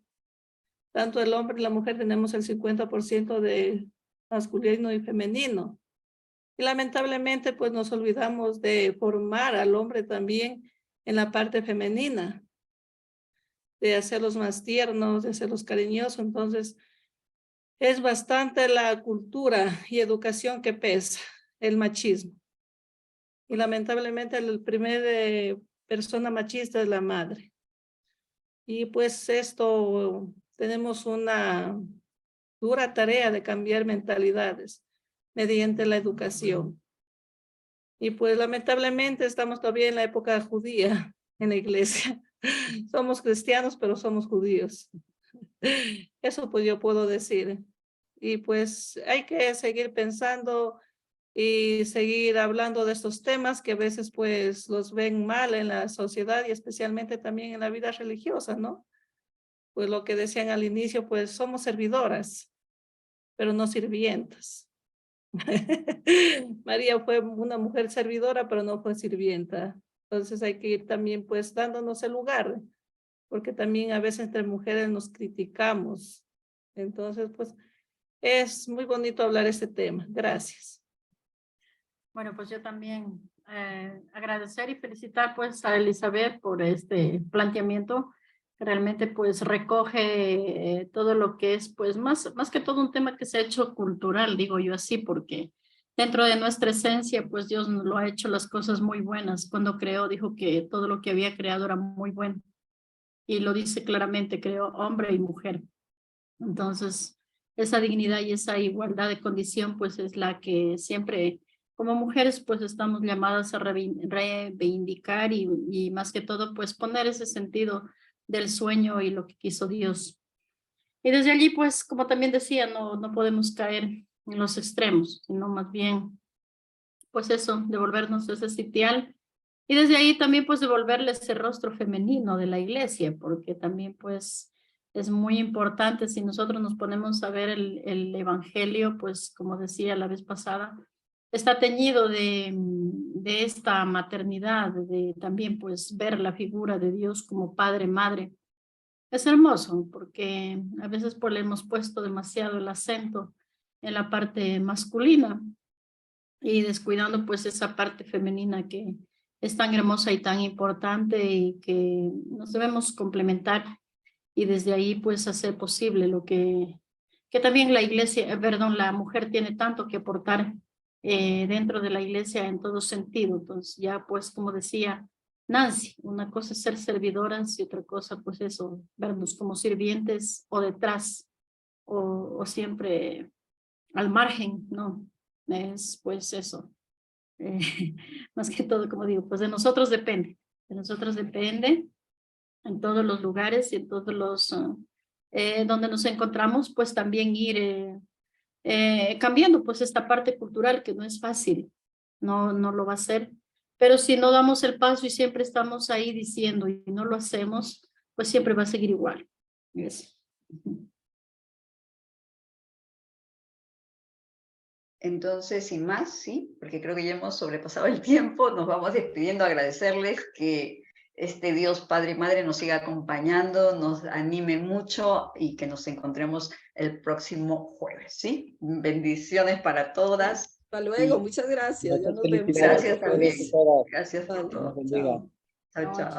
G: Tanto el hombre y la mujer tenemos el 50% de masculino y femenino. Y lamentablemente, pues nos olvidamos de formar al hombre también en la parte femenina, de hacerlos más tiernos, de hacerlos cariñosos. Entonces, es bastante la cultura y educación que pesa, el machismo. Y lamentablemente, el primer persona machista es la madre. Y pues esto, tenemos una dura tarea de cambiar mentalidades mediante la educación. Y pues lamentablemente estamos todavía en la época judía en la iglesia. Somos cristianos, pero somos judíos. Eso pues yo puedo decir. Y pues hay que seguir pensando y seguir hablando de estos temas que a veces pues los ven mal en la sociedad y especialmente también en la vida religiosa, ¿no? Pues lo que decían al inicio, pues somos servidoras, pero no sirvientas. María fue una mujer servidora, pero no fue sirvienta. Entonces hay que ir también pues dándonos el lugar, porque también a veces entre mujeres nos criticamos. Entonces pues es muy bonito hablar este tema. Gracias.
H: Bueno, pues yo también agradecer y felicitar pues a Elizabeth por este planteamiento que realmente pues recoge todo lo que es pues más que todo un tema que se ha hecho cultural, digo yo así, porque dentro de nuestra esencia pues Dios nos lo ha hecho las cosas muy buenas. Cuando creó dijo que todo lo que había creado era muy bueno y lo dice claramente, creó hombre y mujer. Entonces esa dignidad y esa igualdad de condición pues es la que siempre como mujeres pues estamos llamadas a reivindicar y más que todo pues poner ese sentido del sueño y lo que quiso Dios. Y desde allí pues como también decía no podemos caer en los extremos, sino más bien pues eso, devolvernos ese sitial y desde ahí también pues devolverle ese rostro femenino de la iglesia, porque también pues es muy importante si nosotros nos ponemos a ver el evangelio, pues como decía la vez pasada, está teñido de esta maternidad, de también pues ver la figura de Dios como padre, madre. Es hermoso porque a veces pues le hemos puesto demasiado el acento en la parte masculina y descuidando pues esa parte femenina que es tan hermosa y tan importante y que nos debemos complementar y desde ahí pues hacer posible lo que también la iglesia, perdón, la mujer tiene tanto que aportar dentro de la iglesia en todo sentido. Entonces ya pues como decía Nancy, una cosa es ser servidoras y otra cosa pues eso, vernos como sirvientes o detrás o siempre al margen, ¿no? es pues eso. Más que todo, como digo, pues de nosotros depende. De nosotros depende en todos los lugares y en todos los donde nos encontramos, pues también ir cambiando pues esta parte cultural que no es fácil, no lo va a hacer, pero si no damos el paso y siempre estamos ahí diciendo y no lo hacemos, pues siempre va a seguir igual. Eso.
A: Entonces, sin más, sí, porque creo que ya hemos sobrepasado el tiempo, nos vamos despidiendo, agradecerles que este Dios Padre y Madre nos siga acompañando, nos anime mucho y que nos encontremos el próximo jueves, ¿sí? Bendiciones para todas.
B: Hasta luego,
A: Y
B: muchas gracias. Ya
F: Muchas
B: nos vemos.
F: felicidades.
A: gracias
B: el otro
A: también.
B: jueves.
F: Todas.
A: Gracias por
B: Vale,
A: todo.
F: Dios bendiga.
B: chao.
A: Chao, chao.